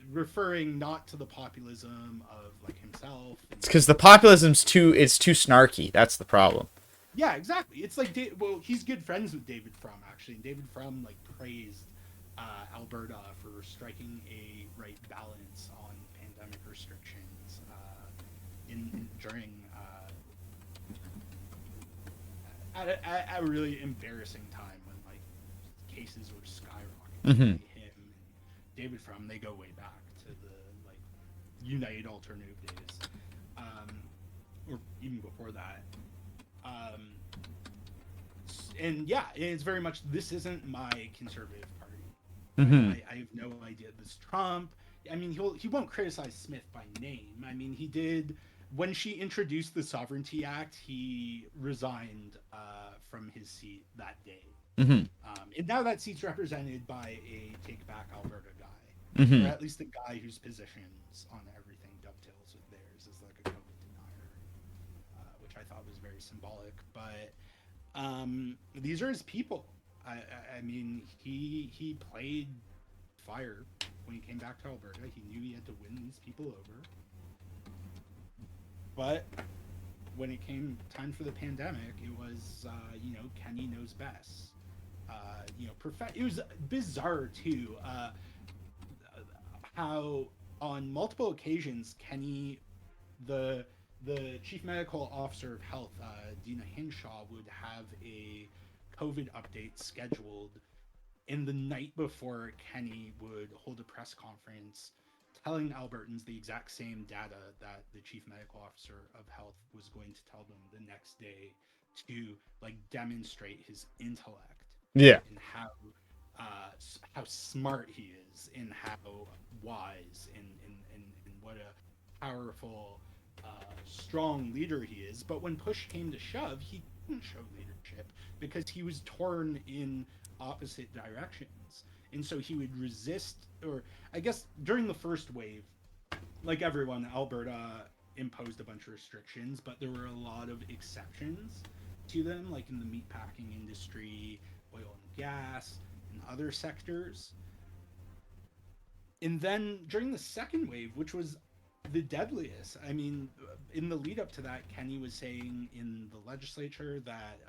[SPEAKER 1] Referring not to the populism of, like, himself.
[SPEAKER 2] It's because the populism's too snarky. That's the problem.
[SPEAKER 1] Yeah, exactly. It's like, he's good friends with David Frum, actually. And David Frum, like, praised Alberta for striking a right balance on pandemic restrictions during at a really embarrassing time when, like, cases were skyrocketing. Him and David Frum, they go way back to the, like, United Alternative days, or even before that. And yeah, it's very much, this isn't my conservative party. I have no idea. This Trump, I mean, he won't criticize Smith by name. I mean, he did, when she introduced the Sovereignty Act, he resigned from his seat that day. And now that seat's represented by a Take Back Alberta guy, or at least a guy whose positions on everything dovetails with theirs, as like a COVID denier, which I thought was very symbolic. But these are his people. I mean, he played fire when he came back to Alberta. He knew he had to win these people over. But when it came time for the pandemic, it was, Kenney knows best. It was bizarre too, how on multiple occasions Kenney, the chief medical officer of health, Dina Hinshaw, would have a COVID update scheduled, and the night before Kenney would hold a press conference telling Albertans the exact same data that the chief medical officer of health was going to tell them the next day to demonstrate his intellect.
[SPEAKER 2] Yeah.
[SPEAKER 1] And how smart he is, and how wise, and what a powerful, strong leader he is. But when push came to shove, he couldn't show leadership because he was torn in opposite directions. And so he would resist, or I guess during the first wave, like everyone, Alberta imposed a bunch of restrictions, but there were a lot of exceptions to them, like in the meatpacking industry, oil and gas, and other sectors. And then during the second wave, which was the deadliest, I mean, in the lead up to that, Kenney was saying in the legislature that,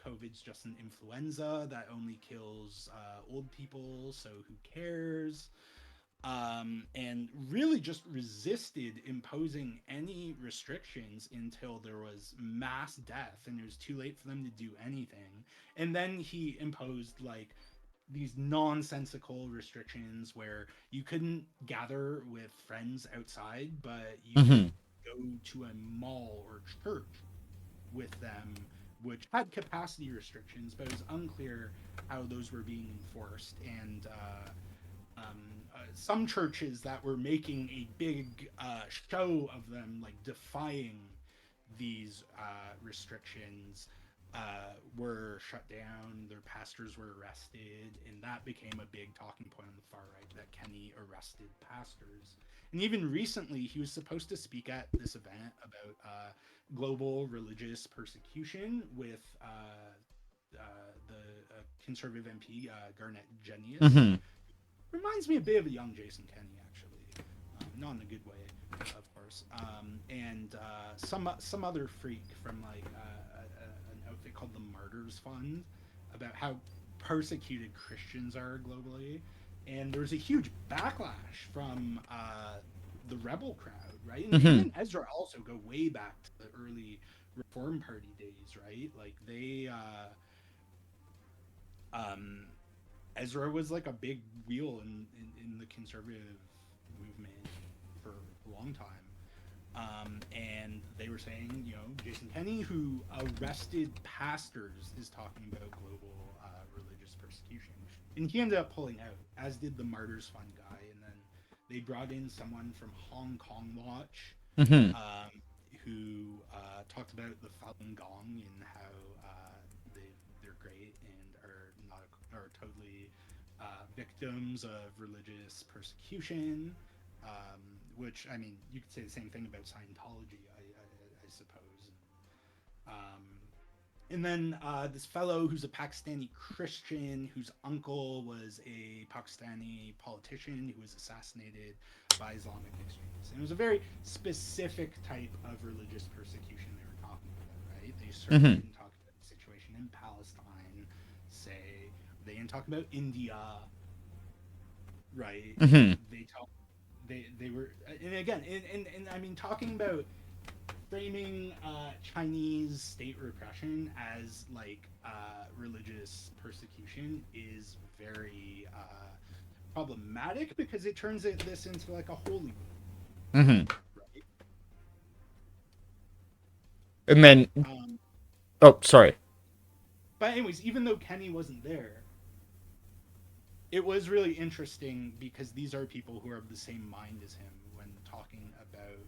[SPEAKER 1] COVID's just an influenza that only kills old people, so who cares? And really just resisted imposing any restrictions until there was mass death and it was too late for them to do anything. And then he imposed these nonsensical restrictions where you couldn't gather with friends outside, but you could go to a mall or church with them, which had capacity restrictions, but it was unclear how those were being enforced. And some churches that were making a big show of them, defying these restrictions, were shut down. Their pastors were arrested, and that became a big talking point on the far right, that Kenney arrested pastors. And even recently, he was supposed to speak at this event about global religious persecution with the conservative MP, Garnet Jenius. Reminds me a bit of a young Jason Kenney, actually. Not in a good way, of course. And some other freak from an outfit called the Martyrs Fund, about how persecuted Christians are globally. And there was a huge backlash from the rebel crowd, right? And even Ezra also go way back to the early Reform Party days, right? Ezra was a big wheel in the conservative movement for a long time. And they were saying, Jason Kenney, who arrested pastors, is talking about global religious persecution. And he ended up pulling out, as did the Martyrs Fund guy. And then they brought in someone from Hong Kong Watch, who talked about the Falun Gong and how they're great and are totally victims of religious persecution, which, I mean, you could say the same thing about Scientology, I suppose. And then this fellow who's a Pakistani Christian, whose uncle was a Pakistani politician who was assassinated by Islamic extremists. And it was a very specific type of religious persecution they were talking about, right? They certainly didn't talk about the situation in Palestine, say. They didn't talk about India, right? They were, and again, and I mean, talking about framing Chinese state repression as religious persecution is very problematic, because it turns this into a holy movement, right?
[SPEAKER 2] And then, sorry.
[SPEAKER 1] But anyways, even though Kenney wasn't there, it was really interesting because these are people who are of the same mind as him when talking about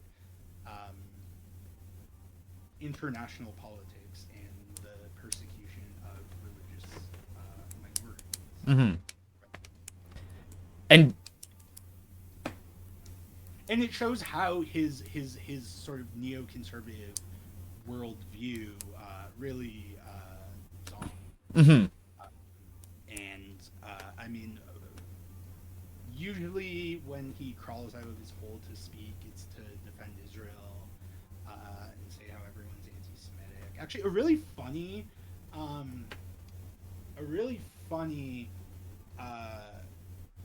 [SPEAKER 1] international politics and the persecution of religious minorities. And it shows how his sort of neoconservative worldview really is on. I mean, usually follows out of his hole to speak, it's to defend Israel and say how everyone's anti-Semitic. Actually, a really funny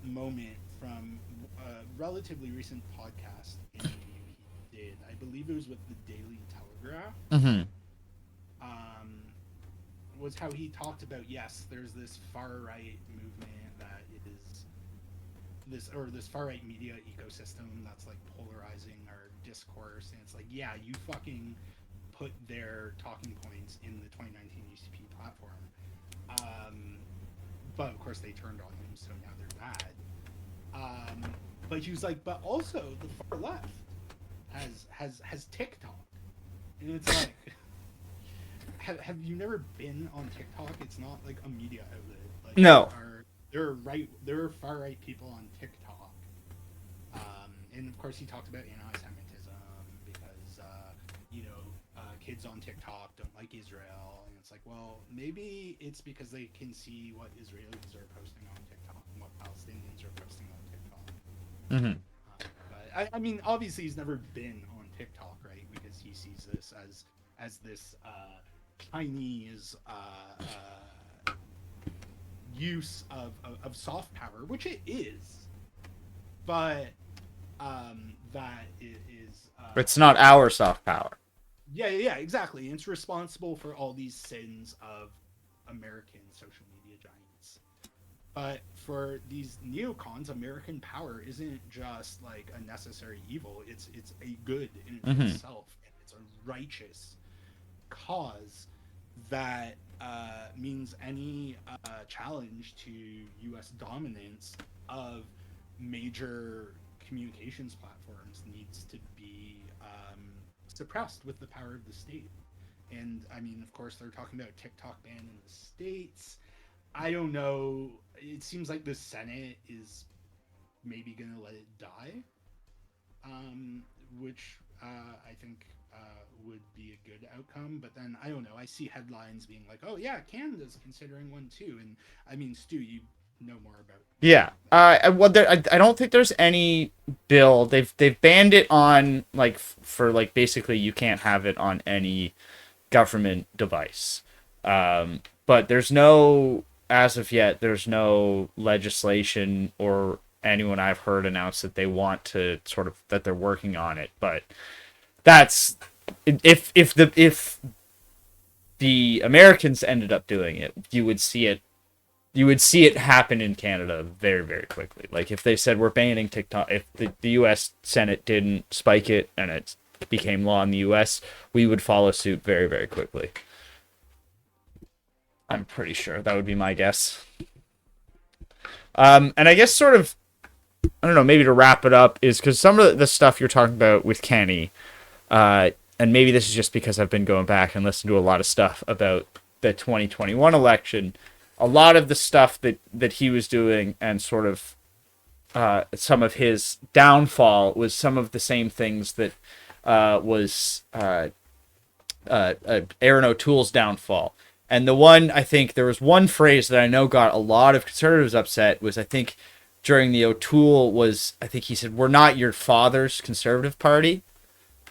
[SPEAKER 1] moment from a relatively recent podcast interview he did. I believe it was with the Daily Telegraph.
[SPEAKER 2] Mm-hmm.
[SPEAKER 1] Was how he talked about, yes, there's this far right movement that is this far right media ecosystem that's like polarizing our discourse, and it's like, yeah, you fucking put their talking points in the 2019 UCP platform, but of course they turned on him, so now they're bad. But he was like, but also the far left has TikTok, and it's like, have you never been on TikTok? It's not like a media outlet. Like,
[SPEAKER 2] no.
[SPEAKER 1] There are far right people on TikTok, and of course he talked about anti-Semitism because kids on TikTok don't like Israel, and it's like, well, maybe it's because they can see what Israelis are posting on TikTok and what Palestinians are posting on TikTok.
[SPEAKER 2] Mm-hmm.
[SPEAKER 1] But I mean, obviously he's never been on TikTok, right? Because he sees this as this Chinese use of soft power, which it is, but that it is.
[SPEAKER 2] It's not our soft power.
[SPEAKER 1] Yeah, exactly. It's responsible for all these sins of American social media giants. But for these neocons, American power isn't just like a necessary evil. It's a good in itself. It's a righteous cause that means any challenge to U.S. dominance of major communications platforms needs to be suppressed with the power of the state. And I mean, of course, they're talking about TikTok ban in the States. I don't know. It seems like the Senate is maybe going to let it die, which I think would be a good outcome. But then I don't know. I see headlines being like, "Oh yeah, Canada's considering one too." And I mean, Stu, you know more about.
[SPEAKER 2] Yeah. Well, I don't think there's any bill. They've banned it on like for like basically you can't have it on any government device. But there's no, as of yet, there's no legislation or anyone I've heard announce that they want to sort of that they're working on it. But that's if the Americans ended up doing it, you would see it happen in Canada very, very quickly. Like if they said we're banning TikTok, if the U.S. Senate didn't spike it and it became law in the U.S., we would follow suit very, very quickly. I'm pretty sure that would be my guess. And I guess sort of, I don't know, maybe to wrap it up is because some of the stuff you're talking about with Kenney, and maybe this is just because I've been going back and listening to a lot of stuff about the 2021 election. A lot of the stuff that he was doing and sort of some of his downfall was some of the same things that was Aaron O'Toole's downfall. And the one, I think there was one phrase that I know got a lot of conservatives upset was, I think during the O'Toole was, I think he said, "We're not your father's conservative party."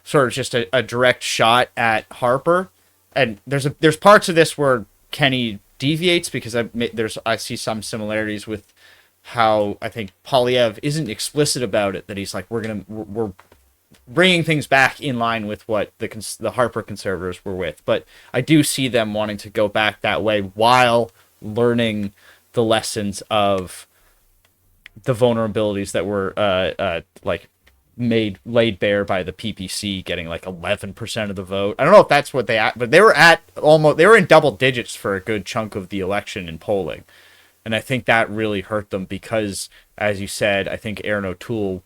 [SPEAKER 2] Sort of just a direct shot at Harper. And there's parts of this where Kenney deviates because I see some similarities with how I think Poilievre isn't explicit about it, that he's like, we're bringing things back in line with what the Harper conservatives were with. But I do see them wanting to go back that way while learning the lessons of the vulnerabilities that were laid bare by the PPC getting like 11% of the vote. I don't know if that's what but they were in double digits for a good chunk of the election in polling. And I think that really hurt them because, as you said, I think Aaron O'Toole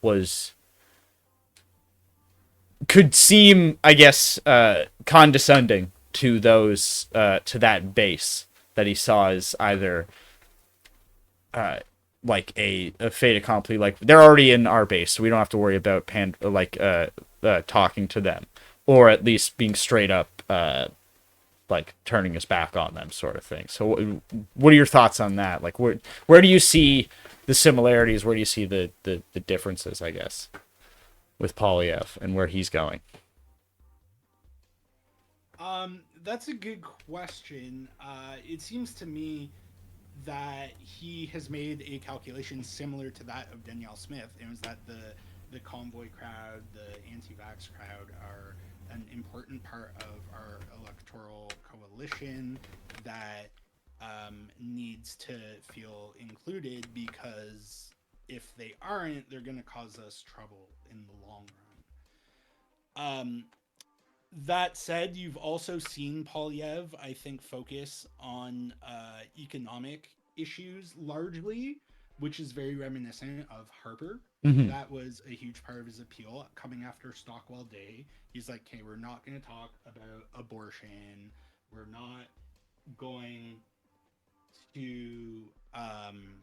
[SPEAKER 2] could seem, I guess, condescending to those, to that base that he saw as either like a fait accompli, like they're already in our base, so we don't have to worry about talking to them, or at least being straight up like turning his back on them, sort of thing. So what are your thoughts on that? Like where do you see the similarities? Where do you see the differences, I guess, with Polyev and where he's going?
[SPEAKER 1] That's a good question. It seems to me that he has made a calculation similar to that of Danielle Smith. It was that the convoy crowd, the anti-vax crowd, are an important part of our electoral coalition that needs to feel included, because if they aren't, they're going to cause us trouble in the long run. That said, you've also seen Polyev, I think, focus on economic issues largely, which is very reminiscent of Harper.
[SPEAKER 2] Mm-hmm.
[SPEAKER 1] That was a huge part of his appeal coming after Stockwell Day. He's like, okay, we're not going to talk about abortion. We're not going to um,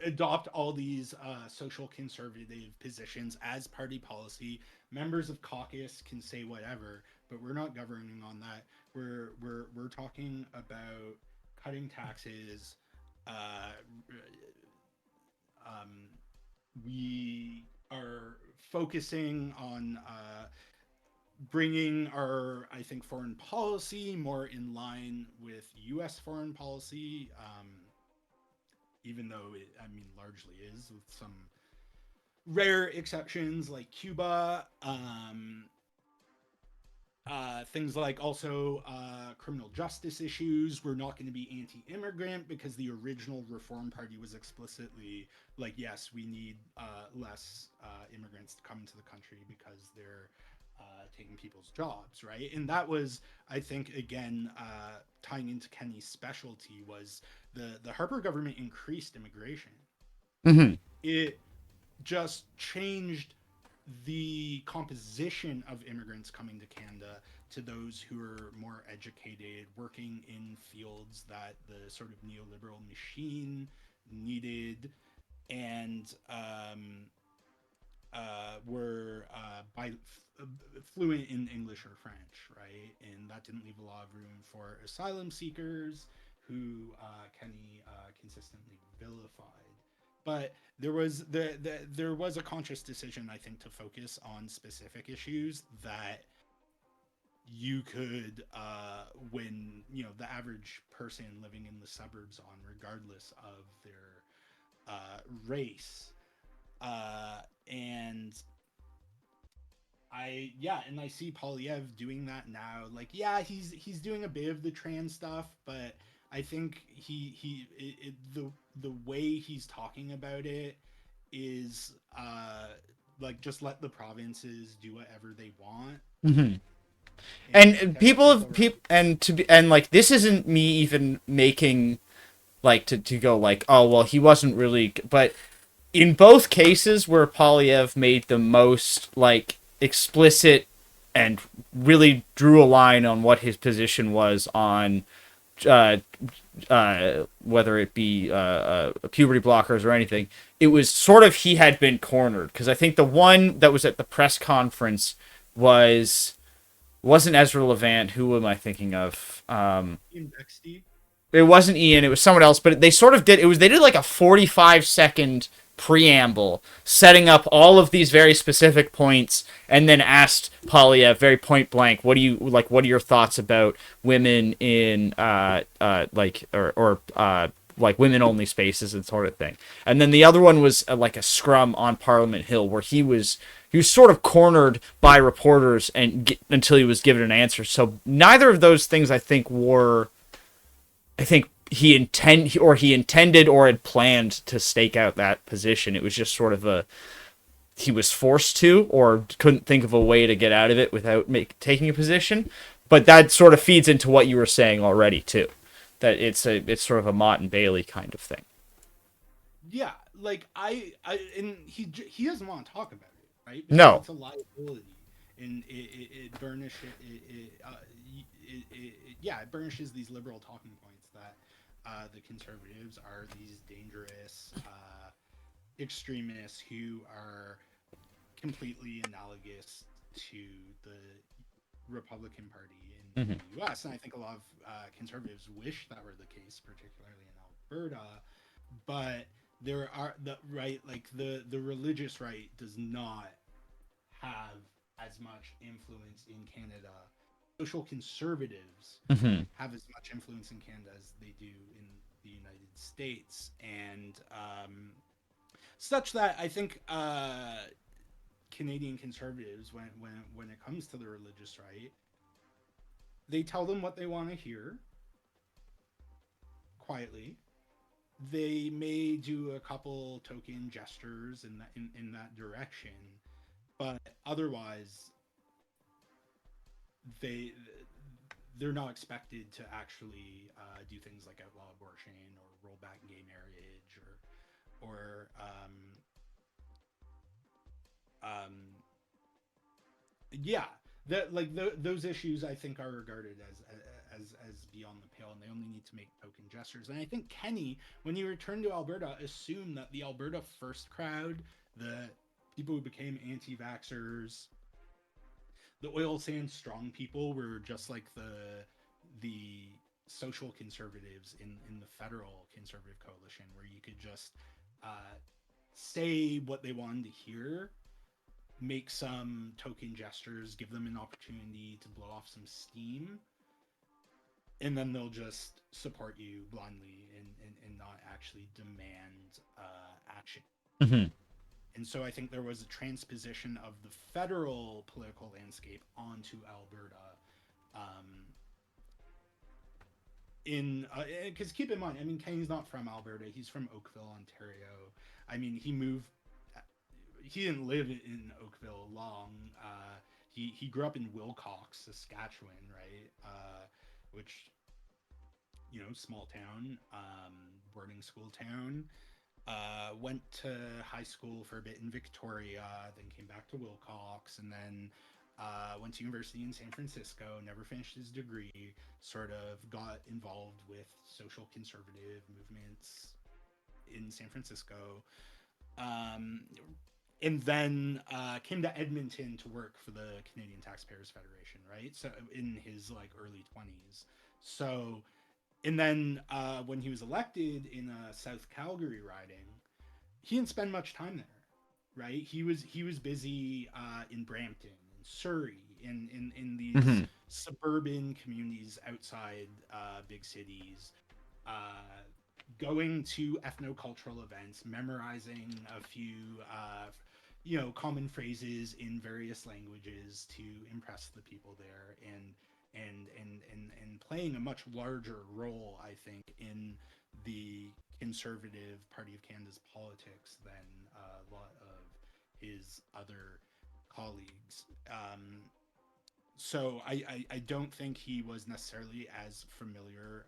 [SPEAKER 1] adopt all these social conservative positions as party policy. Members of caucus can say whatever, but we're not governing on that. We're talking about cutting taxes. Uh, we are focusing on bringing our, I think, foreign policy more in line with U.S. foreign policy. Even though it, I mean, largely is, with some rare exceptions like Cuba. Things like also criminal justice issues. We're not going to be anti-immigrant because the original Reform Party was explicitly like, yes, we need less immigrants to come into the country because they're taking people's jobs, right? And that was, I think, again, tying into Kenney's specialty, was the Harper government increased immigration.
[SPEAKER 2] Mm-hmm.
[SPEAKER 1] It just changed the composition of immigrants coming to Canada to those who are more educated, working in fields that the sort of neoliberal machine needed, and were fluent in English or French, right? And that didn't leave a lot of room for asylum seekers, who Kenney consistently vilified. But there was there was a conscious decision, I think, to focus on specific issues that you could win, the average person living in the suburbs on, regardless of their race. And I see Polyev doing that now. Like, yeah, he's doing a bit of the trans stuff, but I think the way he's talking about it is like, just let the provinces do whatever they want.
[SPEAKER 2] Mm-hmm. And like, this isn't me even making, like, to go like, oh well, he wasn't really, but in both cases where Polyev made the most, like, explicit and really drew a line on what his position was on whether it be puberty blockers or anything, it was sort of, he had been cornered. Because I think the one that was at the press conference wasn't Ezra Levant. Who am I thinking of? It wasn't Ian. It was someone else. But they sort of did. They did like a 45-second preamble setting up all of these very specific points, and then asked Polyev very point blank, what are your thoughts about women in like women only spaces and sort of thing. And then the other one was like a scrum on Parliament Hill, where he was sort of cornered by reporters until he was given an answer. So neither of those things, I think, he intended or had planned to stake out that position. It was just sort of he was forced to, or couldn't think of a way to get out of it without taking a position. But that sort of feeds into what you were saying already too, that it's sort of a Mott and Bailey kind of thing.
[SPEAKER 1] Yeah, like and he doesn't want to talk about it, right? Because
[SPEAKER 2] no,
[SPEAKER 1] it's a liability, and it burnishes it burnishes these liberal talking points that the conservatives are these dangerous extremists who are completely analogous to the Republican Party in the U.S., and I think a lot of conservatives wish that were the case, particularly in Alberta. But there are the religious right does not have as much influence in Canada. Social conservatives have as much influence in Canada as they do in the United States, and such that I think Canadian conservatives, when it comes to the religious right, they tell them what they want to hear quietly. They may do a couple token gestures in that direction, but otherwise they're not expected to actually do things like outlaw abortion or roll back gay marriage or those issues I think are regarded as beyond the pale, and they only need to make token gestures. And I think Kenney, when he returned to Alberta, assumed that the Alberta First crowd, the people who became anti-vaxxers, the oil sands strong people, were just like the social conservatives in the federal conservative coalition, where you could just say what they wanted to hear, make some token gestures, give them an opportunity to blow off some steam, and then they'll just support you blindly and not actually demand action. And so I think there was a transposition of the federal political landscape onto Alberta. Because keep in mind, I mean, Kenney's not from Alberta. He's from Oakville, Ontario. I mean, he didn't live in Oakville long. He grew up in Wilcox, Saskatchewan, right? Which, small town, boarding school town. Went to high school for a bit in Victoria, then came back to Wilcox, and then went to university in San Francisco, never finished his degree, sort of got involved with social conservative movements in San Francisco, and then came to Edmonton to work for the Canadian Taxpayers Federation, right? So in his early 20s. So, and then when he was elected in a South Calgary riding, he didn't spend much time there, right? He was busy in Brampton, in Surrey, in these suburban communities outside big cities, going to ethnocultural events, memorizing a few common phrases in various languages to impress the people there, and playing a much larger role, I think, in the Conservative Party of Canada's politics than a lot of his other colleagues. So I don't think he was necessarily as familiar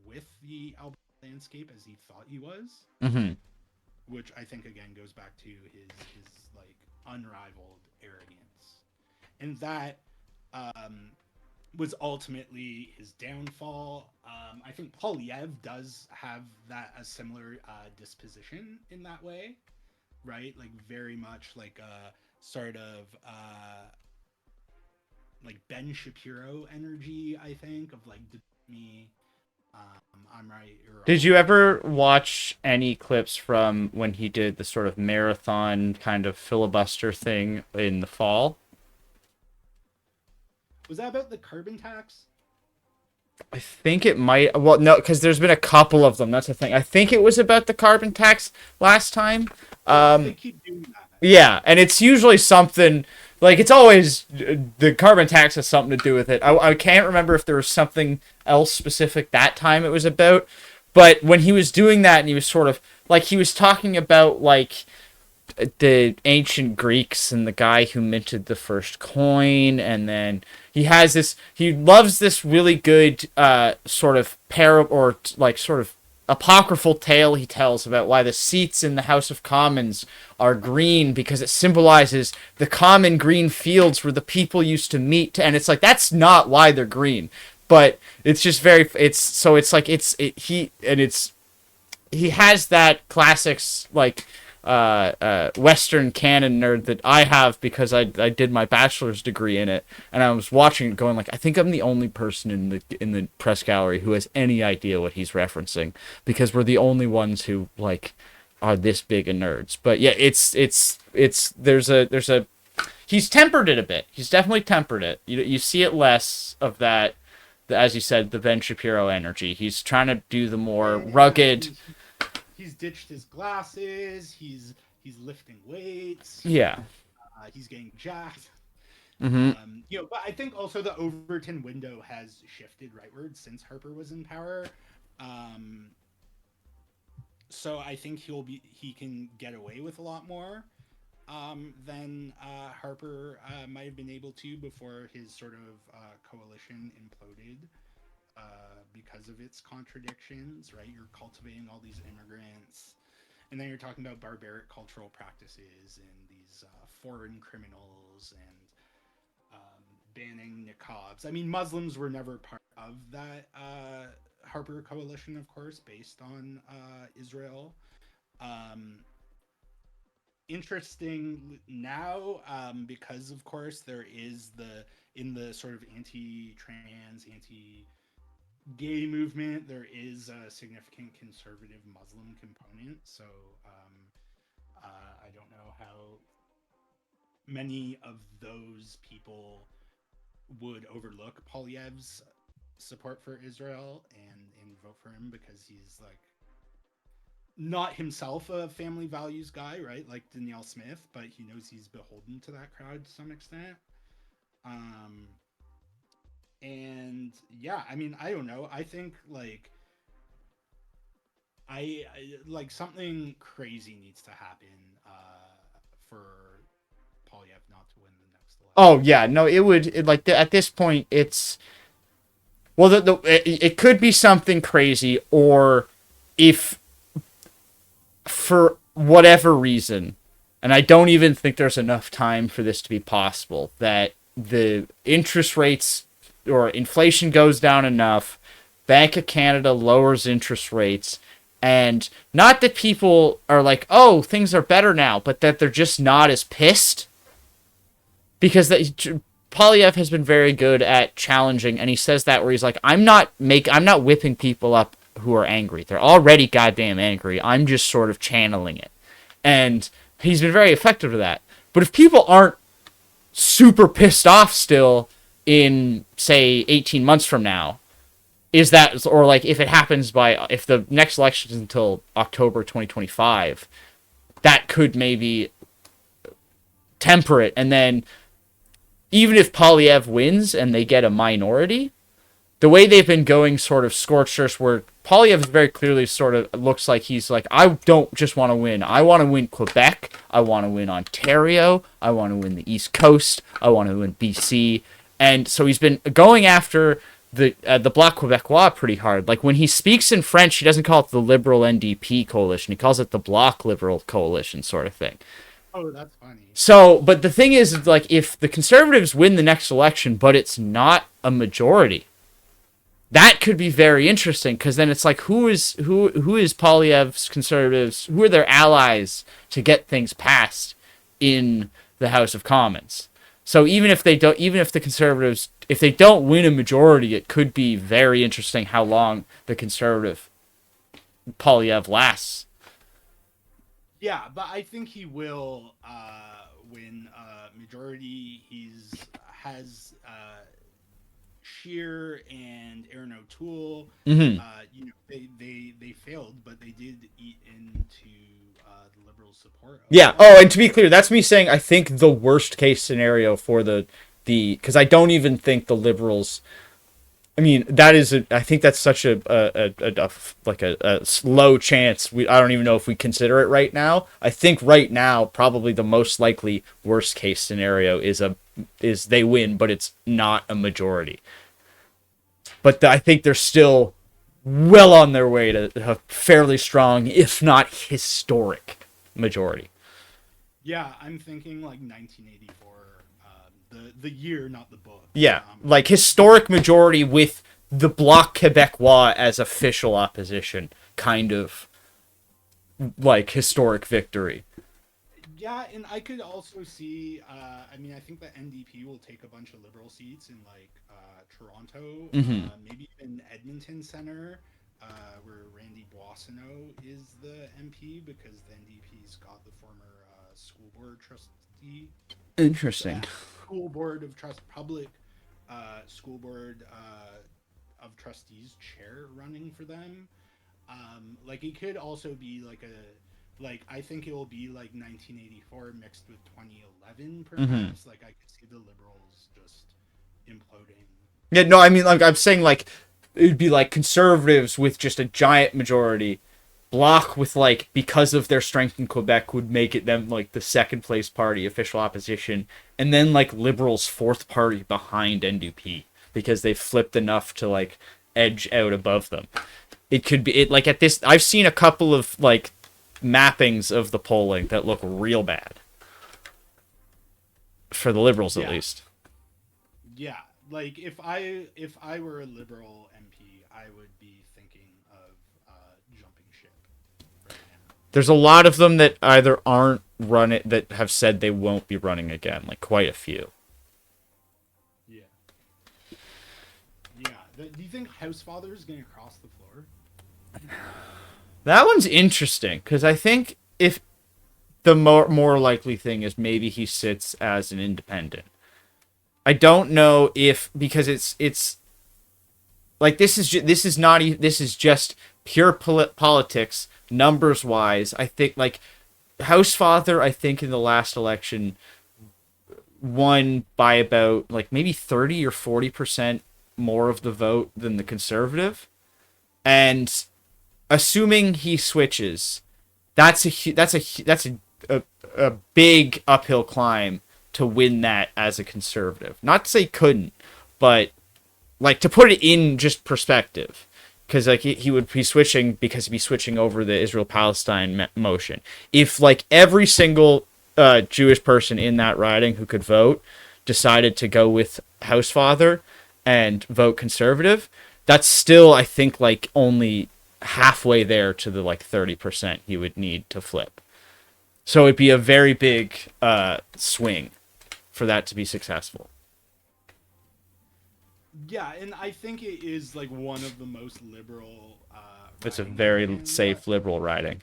[SPEAKER 1] with the Alberta landscape as he thought he was, which I think again goes back to his unrivaled arrogance, and that was ultimately his downfall. I think Poilievre does have a similar disposition in that way, right? Very much a sort of Ben Shapiro energy, I think, of me, I'm right.
[SPEAKER 2] Did you ever watch any clips from when he did the sort of marathon kind of filibuster thing in the fall?
[SPEAKER 1] Was that about the carbon tax?
[SPEAKER 2] I think it might. Well, no, because there's been a couple of them. That's the thing. I think it was about the carbon tax last time.
[SPEAKER 1] They keep doing that.
[SPEAKER 2] Yeah, and it's usually something it's always the carbon tax has something to do with it. I can't remember if there was something else specific that time it was about, but when he was doing that and he was sort of he was talking about the ancient Greeks and the guy who minted the first coin, and then he loves this really good sort of parable or sort of apocryphal tale he tells about why the seats in the House of Commons are green, because it symbolizes the common green fields where the people used to meet, and it's that's not why they're green, but it's just he has that classics Western canon nerd that I have because I did my bachelor's degree in it, and I was watching it going like, I think I'm the only person in the press gallery who has any idea what he's referencing, because we're the only ones who like are this big of nerds. But yeah, there's a he's tempered it a bit. He's definitely tempered it. You see it less of that, as you said, the Ben Shapiro energy. He's trying to do the more rugged.
[SPEAKER 1] He's ditched his glasses. He's lifting weights.
[SPEAKER 2] Yeah.
[SPEAKER 1] He's getting jacked.
[SPEAKER 2] Mm-hmm.
[SPEAKER 1] But I think also the Overton window has shifted rightward since Harper was in power. So I think he can get away with a lot more than Harper might have been able to before his sort of coalition imploded. Because of its contradictions, right? You're cultivating all these immigrants, and then you're talking about barbaric cultural practices and these foreign criminals and banning niqabs. I mean, Muslims were never part of that Harper coalition, of course, based on Israel. Interesting now, because of course there is in the sort of anti-trans, anti-gay movement, there is a significant conservative Muslim component. So I don't know how many of those people would overlook Poilievre's support for Israel and vote for him, because he's like not himself a family values guy, right? Like Danielle Smith, but he knows he's beholden to that crowd to some extent. And yeah, I mean, I don't know. I think like I like something crazy needs to happen for Poilievre not to win the next election.
[SPEAKER 2] Oh yeah, no, at this point it's, well, it could be something crazy, or if for whatever reason, and I don't even think there's enough time for this to be possible, that the interest rates or inflation goes down enough, Bank of Canada lowers interest rates, and not that people are like, oh, things are better now, but that they're just not as pissed, because Poilievre has been very good at challenging, and he says that where he's like, I'm not whipping people up who are angry. They're already goddamn angry. I'm just sort of channeling it. And he's been very effective at that. But if people aren't super pissed off still in, say, 18 months from now, is that, or like if it happens if the next election is until October 2025, that could maybe temper it. And then even if Poilievre wins and they get a minority, the way they've been going sort of scorched earth, where Poilievre very clearly sort of looks like he's like, I don't just want to win. I want to win Quebec. I want to win Ontario. I want to win the East Coast. I want to win BC. And so he's been going after the Bloc Québécois pretty hard. Like when he speaks in French, he doesn't call it the Liberal NDP coalition. He calls it the Bloc Liberal coalition sort of thing.
[SPEAKER 1] Oh, that's funny.
[SPEAKER 2] So, but the thing is, like, if the Conservatives win the next election, but it's not a majority, that could be very interesting, because then it's like, who is Poilievre's Conservatives? Who are their allies to get things passed in the House of Commons? So even if the Conservatives, if they don't win a majority, it could be very interesting how long the Conservative Poilievre lasts.
[SPEAKER 1] Yeah, but I think he will win a majority. Has Scheer and Aaron O'Toole.
[SPEAKER 2] Mm-hmm.
[SPEAKER 1] They failed, but they did eat into the Liberals' support.
[SPEAKER 2] Yeah. Oh, and to be clear, that's me saying I think the worst case scenario for the because I don't even think the Liberals. I mean, I think that's such a low chance. I don't even know if we consider it right now. I think right now, probably the most likely worst case scenario is they win, but it's not a majority. But I think they're still well on their way to a fairly strong, if not historic, majority.
[SPEAKER 1] Yeah, I'm thinking like 1984. The year, not the book.
[SPEAKER 2] Yeah, like historic majority with the Bloc Québécois as official opposition, kind of like historic victory.
[SPEAKER 1] Yeah, and I could also see. I mean, I think the NDP will take a bunch of Liberal seats in like Toronto, maybe in Edmonton Centre, where Randy Boissonneau is the MP because the NDP's got the former school board trustee.
[SPEAKER 2] Interesting.
[SPEAKER 1] School board of trust, public school board of trustees chair running for them. Like it could also be like I think it will be like 1984 mixed with 2011 perhaps. Like I could see the Liberals just imploding.
[SPEAKER 2] Yeah, no, I mean, like I'm saying, like it would be like Conservatives with just a giant majority, Bloc with like, because of their strength in Quebec, would make it them like the second place party, official opposition, and then like Liberals fourth party behind NDP because they flipped enough to like edge out above them. It could be it like at this. I've seen a couple of like mappings of the polling that look real bad for the Liberals, at least.
[SPEAKER 1] Yeah, like if I were a Liberal MP, I would be thinking of jumping ship right now.
[SPEAKER 2] There's a lot of them that either aren't running, that have said they won't be running again, like quite a few.
[SPEAKER 1] Yeah. Do you think Housefather is going to cross the floor?
[SPEAKER 2] That one's interesting, because I think if the more likely thing is maybe he sits as an independent. I don't know if, because it's like this is just pure politics, numbers wise. I think like Housefather, I think in the last election won by about like maybe 30 or 40% more of the vote than the Conservative, and assuming he switches, that's a big uphill climb to win that as a Conservative. Not to say he couldn't, but like to put it in just perspective, because like he would be switching because he'd be switching over the Israel-Palestine motion. If like every single Jewish person in that riding who could vote decided to go with Housefather and vote Conservative, that's still, I think, like only halfway there to the like 30% he would need to flip. So it'd be a very big swing for that to be successful.
[SPEAKER 1] Yeah, and I think it is like one of the most liberal.
[SPEAKER 2] It's a very safe liberal riding.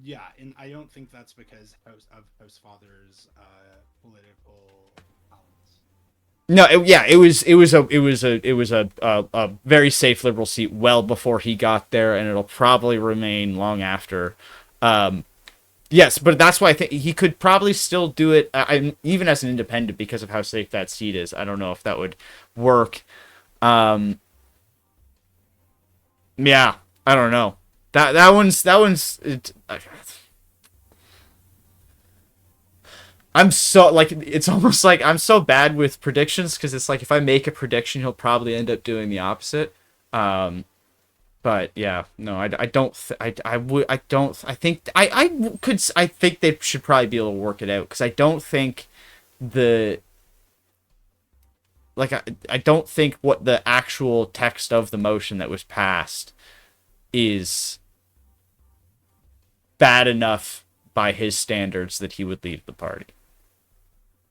[SPEAKER 1] Yeah, and I don't think that's because of Housefather's political balance.
[SPEAKER 2] No, it was a very safe liberal seat well before he got there, and it'll probably remain long after. Yes, but that's why I think he could probably still do it, even as an independent, because of how safe that seat is. I don't know if that would work. Yeah, I don't know. That one's. I'm so like, it's almost like I'm so bad with predictions, because it's like if I make a prediction, he'll probably end up doing the opposite. But yeah, no, I think they should probably be able to work it out, because I don't think I don't think what the actual text of the motion that was passed is bad enough by his standards that he would leave the party.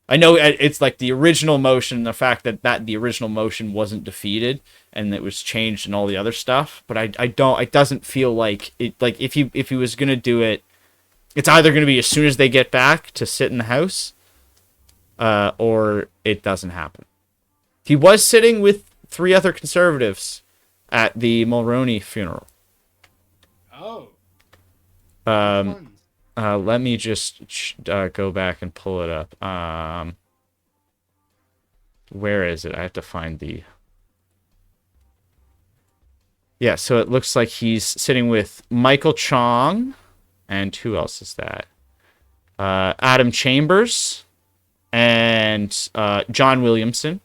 [SPEAKER 2] I know it's like the original motion, the fact that the original motion wasn't defeated and it was changed and all the other stuff, but it doesn't feel like it, like if he was going to do it, it's either going to be as soon as they get back to sit in the house, or it doesn't happen. He was sitting with 3 other Conservatives at the Mulroney funeral.
[SPEAKER 1] Oh.
[SPEAKER 2] Let me just go back and pull it up. Where is it? I have to find the... Yeah, so it looks like he's sitting with Michael Chong, and who else is that? Adam Chambers, and John Williamson,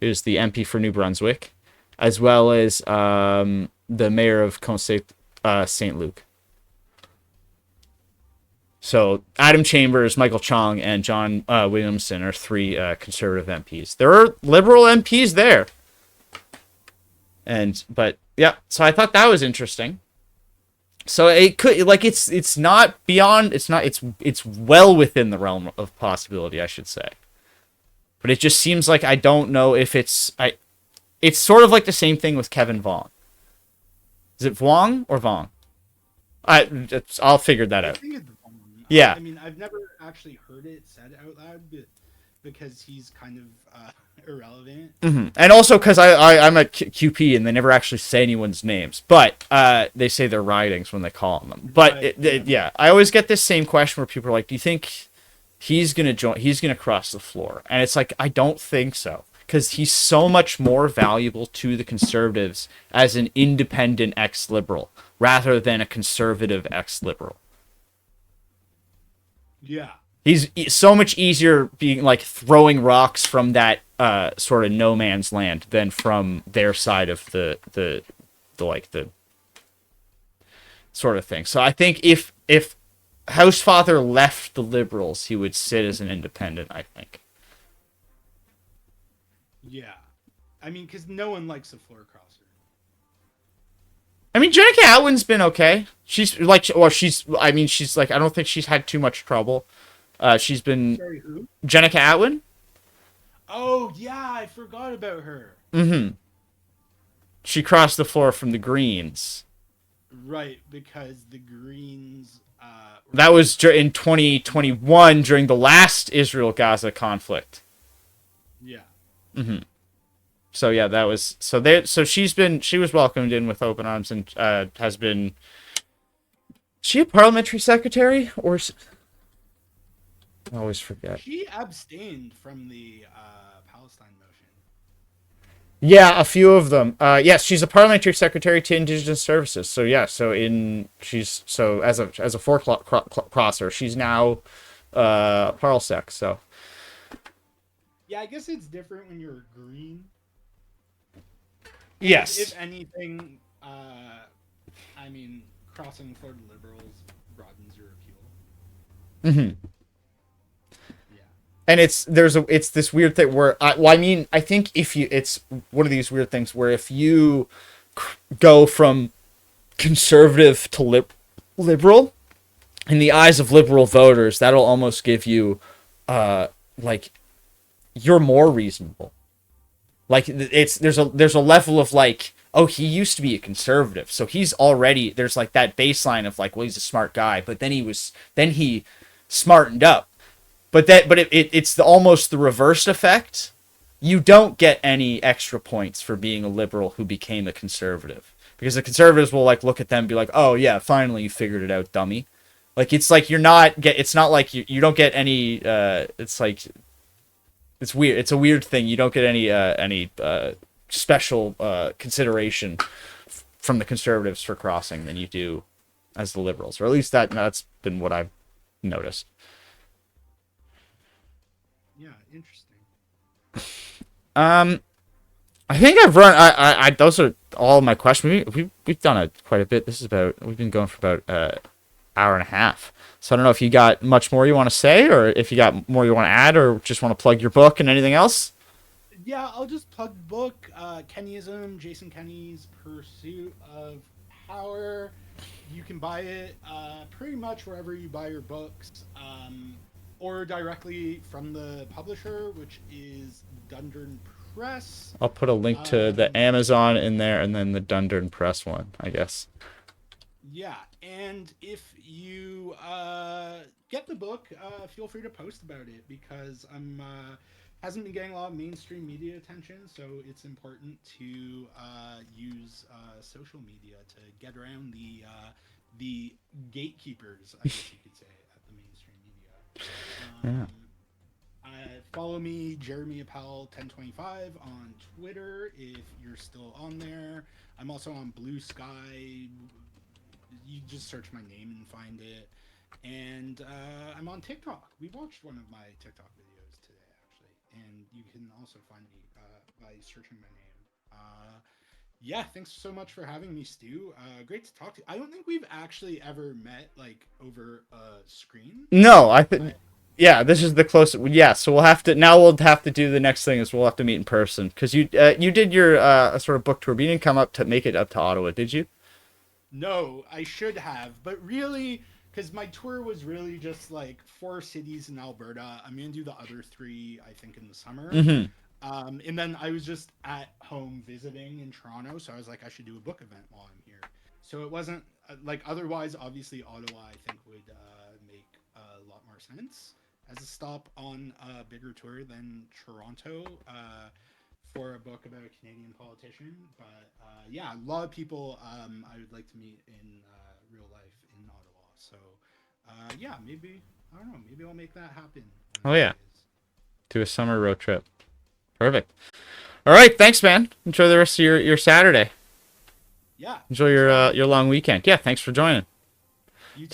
[SPEAKER 2] who's the MP for New Brunswick, as well as the mayor of Conseil St. Luc. So Adam Chambers, Michael Chong, and John Williamson are 3 Conservative MPs. There are Liberal MPs there. But yeah, so I thought that was interesting. So it could, like, it's not beyond, it's well within the realm of possibility, I should say. But it just seems like I don't know if it's sort of like the same thing with Kevin Vaughn. Is it Vuong or Vong? I'll figure that out.
[SPEAKER 1] I think it's
[SPEAKER 2] Yeah.
[SPEAKER 1] I mean, I've never actually heard it said out loud, but because he's kind of irrelevant.
[SPEAKER 2] Mm-hmm. And also because I'm at QP and they never actually say anyone's names, but they say their writings when they call them. But
[SPEAKER 1] Right.
[SPEAKER 2] yeah, I always get this same question where people are like, "Do you think he's gonna join? He's gonna cross the floor?" And it's like, I don't think so, because he's so much more valuable to the Conservatives as an independent ex-liberal rather than a conservative ex-liberal.
[SPEAKER 1] Yeah.
[SPEAKER 2] He's so much easier being like throwing rocks from that sort of no man's land than from their side of the like the sort of thing. So I think if Housefather left the Liberals, he would sit as an independent, I think.
[SPEAKER 1] Yeah. I mean, because no one likes a floor crosser.
[SPEAKER 2] I mean, Jenica Atwin's been okay. She's like, or she's I don't think she's had too much trouble. She's been
[SPEAKER 1] Sorry, who?
[SPEAKER 2] Jenica Atwin.
[SPEAKER 1] Oh, yeah, I forgot about her.
[SPEAKER 2] Mm-hmm. She crossed the floor from the Greens.
[SPEAKER 1] Right, because the Greens...
[SPEAKER 2] That was in 2021 during the last Israel-Gaza conflict.
[SPEAKER 1] Yeah.
[SPEAKER 2] Mm-hmm. So yeah, that was so she was welcomed in with open arms and has been. Is she a parliamentary secretary or? I always forget.
[SPEAKER 1] She abstained from the Palestine motion.
[SPEAKER 2] Yeah, a few of them. Yes, she's a parliamentary secretary to Indigenous Services. So yeah, as a floor crosser, she's now Parlsec. So.
[SPEAKER 1] Yeah, I guess it's different when you're green.
[SPEAKER 2] Yes.
[SPEAKER 1] If anything, I mean, crossing the floor to liberals broadens your appeal.
[SPEAKER 2] Mm-hmm.
[SPEAKER 1] Yeah.
[SPEAKER 2] And it's this weird thing where I think it's one of these weird things where if you go from conservative to liberal in the eyes of liberal voters, that'll almost give you like you're more reasonable. Like there's a level of like, oh, he used to be a conservative, so he's already, there's like that baseline of like, well, he's a smart guy, but then he smartened up. But it's almost the reversed effect. You don't get any extra points for being a liberal who became a conservative, because the conservatives will like look at them and be like, oh yeah, finally you figured it out, dummy. Like it's like it's not like you don't get any. It's like it's weird. It's a weird thing. You don't get any special consideration from the conservatives for crossing than you do as the liberals, or at least that's been what I've noticed.
[SPEAKER 1] Yeah, interesting.
[SPEAKER 2] I think I've run. I those are all my questions. We've done quite a bit. We've been going for about hour and a half. So I don't know if you got much more you want to say, or if you got more you want to add, or just want to plug your book and anything else.
[SPEAKER 1] Yeah, I'll just plug the book, Kenneyism, Jason Kenney's Pursuit of Power. You can buy it pretty much wherever you buy your books, or directly from the publisher, which is Dundurn Press.
[SPEAKER 2] I'll put a link to the Amazon in there, and then the Dundurn Press one, I guess.
[SPEAKER 1] Yeah, and if you get the book, feel free to post about it, because hasn't been getting a lot of mainstream media attention, so it's important to use social media to get around the gatekeepers, I guess you could say, at the mainstream media. Follow me, Jeremy Appel 1025 on Twitter if you're still on there. I'm also on Blue Sky. You just search my name and find it. And I'm on TikTok. We watched one of my TikTok videos today, actually. And you can also find me by searching my name. Yeah, thanks so much for having me, Stu. Great to talk to you. I don't think we've actually ever met, like, over a screen.
[SPEAKER 2] No, I think... Yeah, this is the closest. Yeah, so we'll have to do the next thing is we'll have to meet in person, because you did your sort of book tour, but you didn't come up to make it up to Ottawa, did you?
[SPEAKER 1] No, I should have, but really, because my tour was really just like 4 cities in Alberta. I'm gonna do the other 3, I think, in the summer. And then I was just at home visiting in Toronto, so I was like, I should do a book event while I'm here. So it wasn't like, otherwise, obviously, Ottawa I think would make a lot more sense as a stop on a bigger tour than Toronto. For a book about a Canadian politician, but yeah, a lot of people I would like to meet in real life in Ottawa. So yeah, maybe, I don't know, maybe I'll make that happen.
[SPEAKER 5] Oh yeah, do a summer road trip. Perfect. All right, thanks, man. Enjoy the rest of your Saturday.
[SPEAKER 1] Yeah.
[SPEAKER 5] Enjoy your long weekend. Yeah, thanks for joining.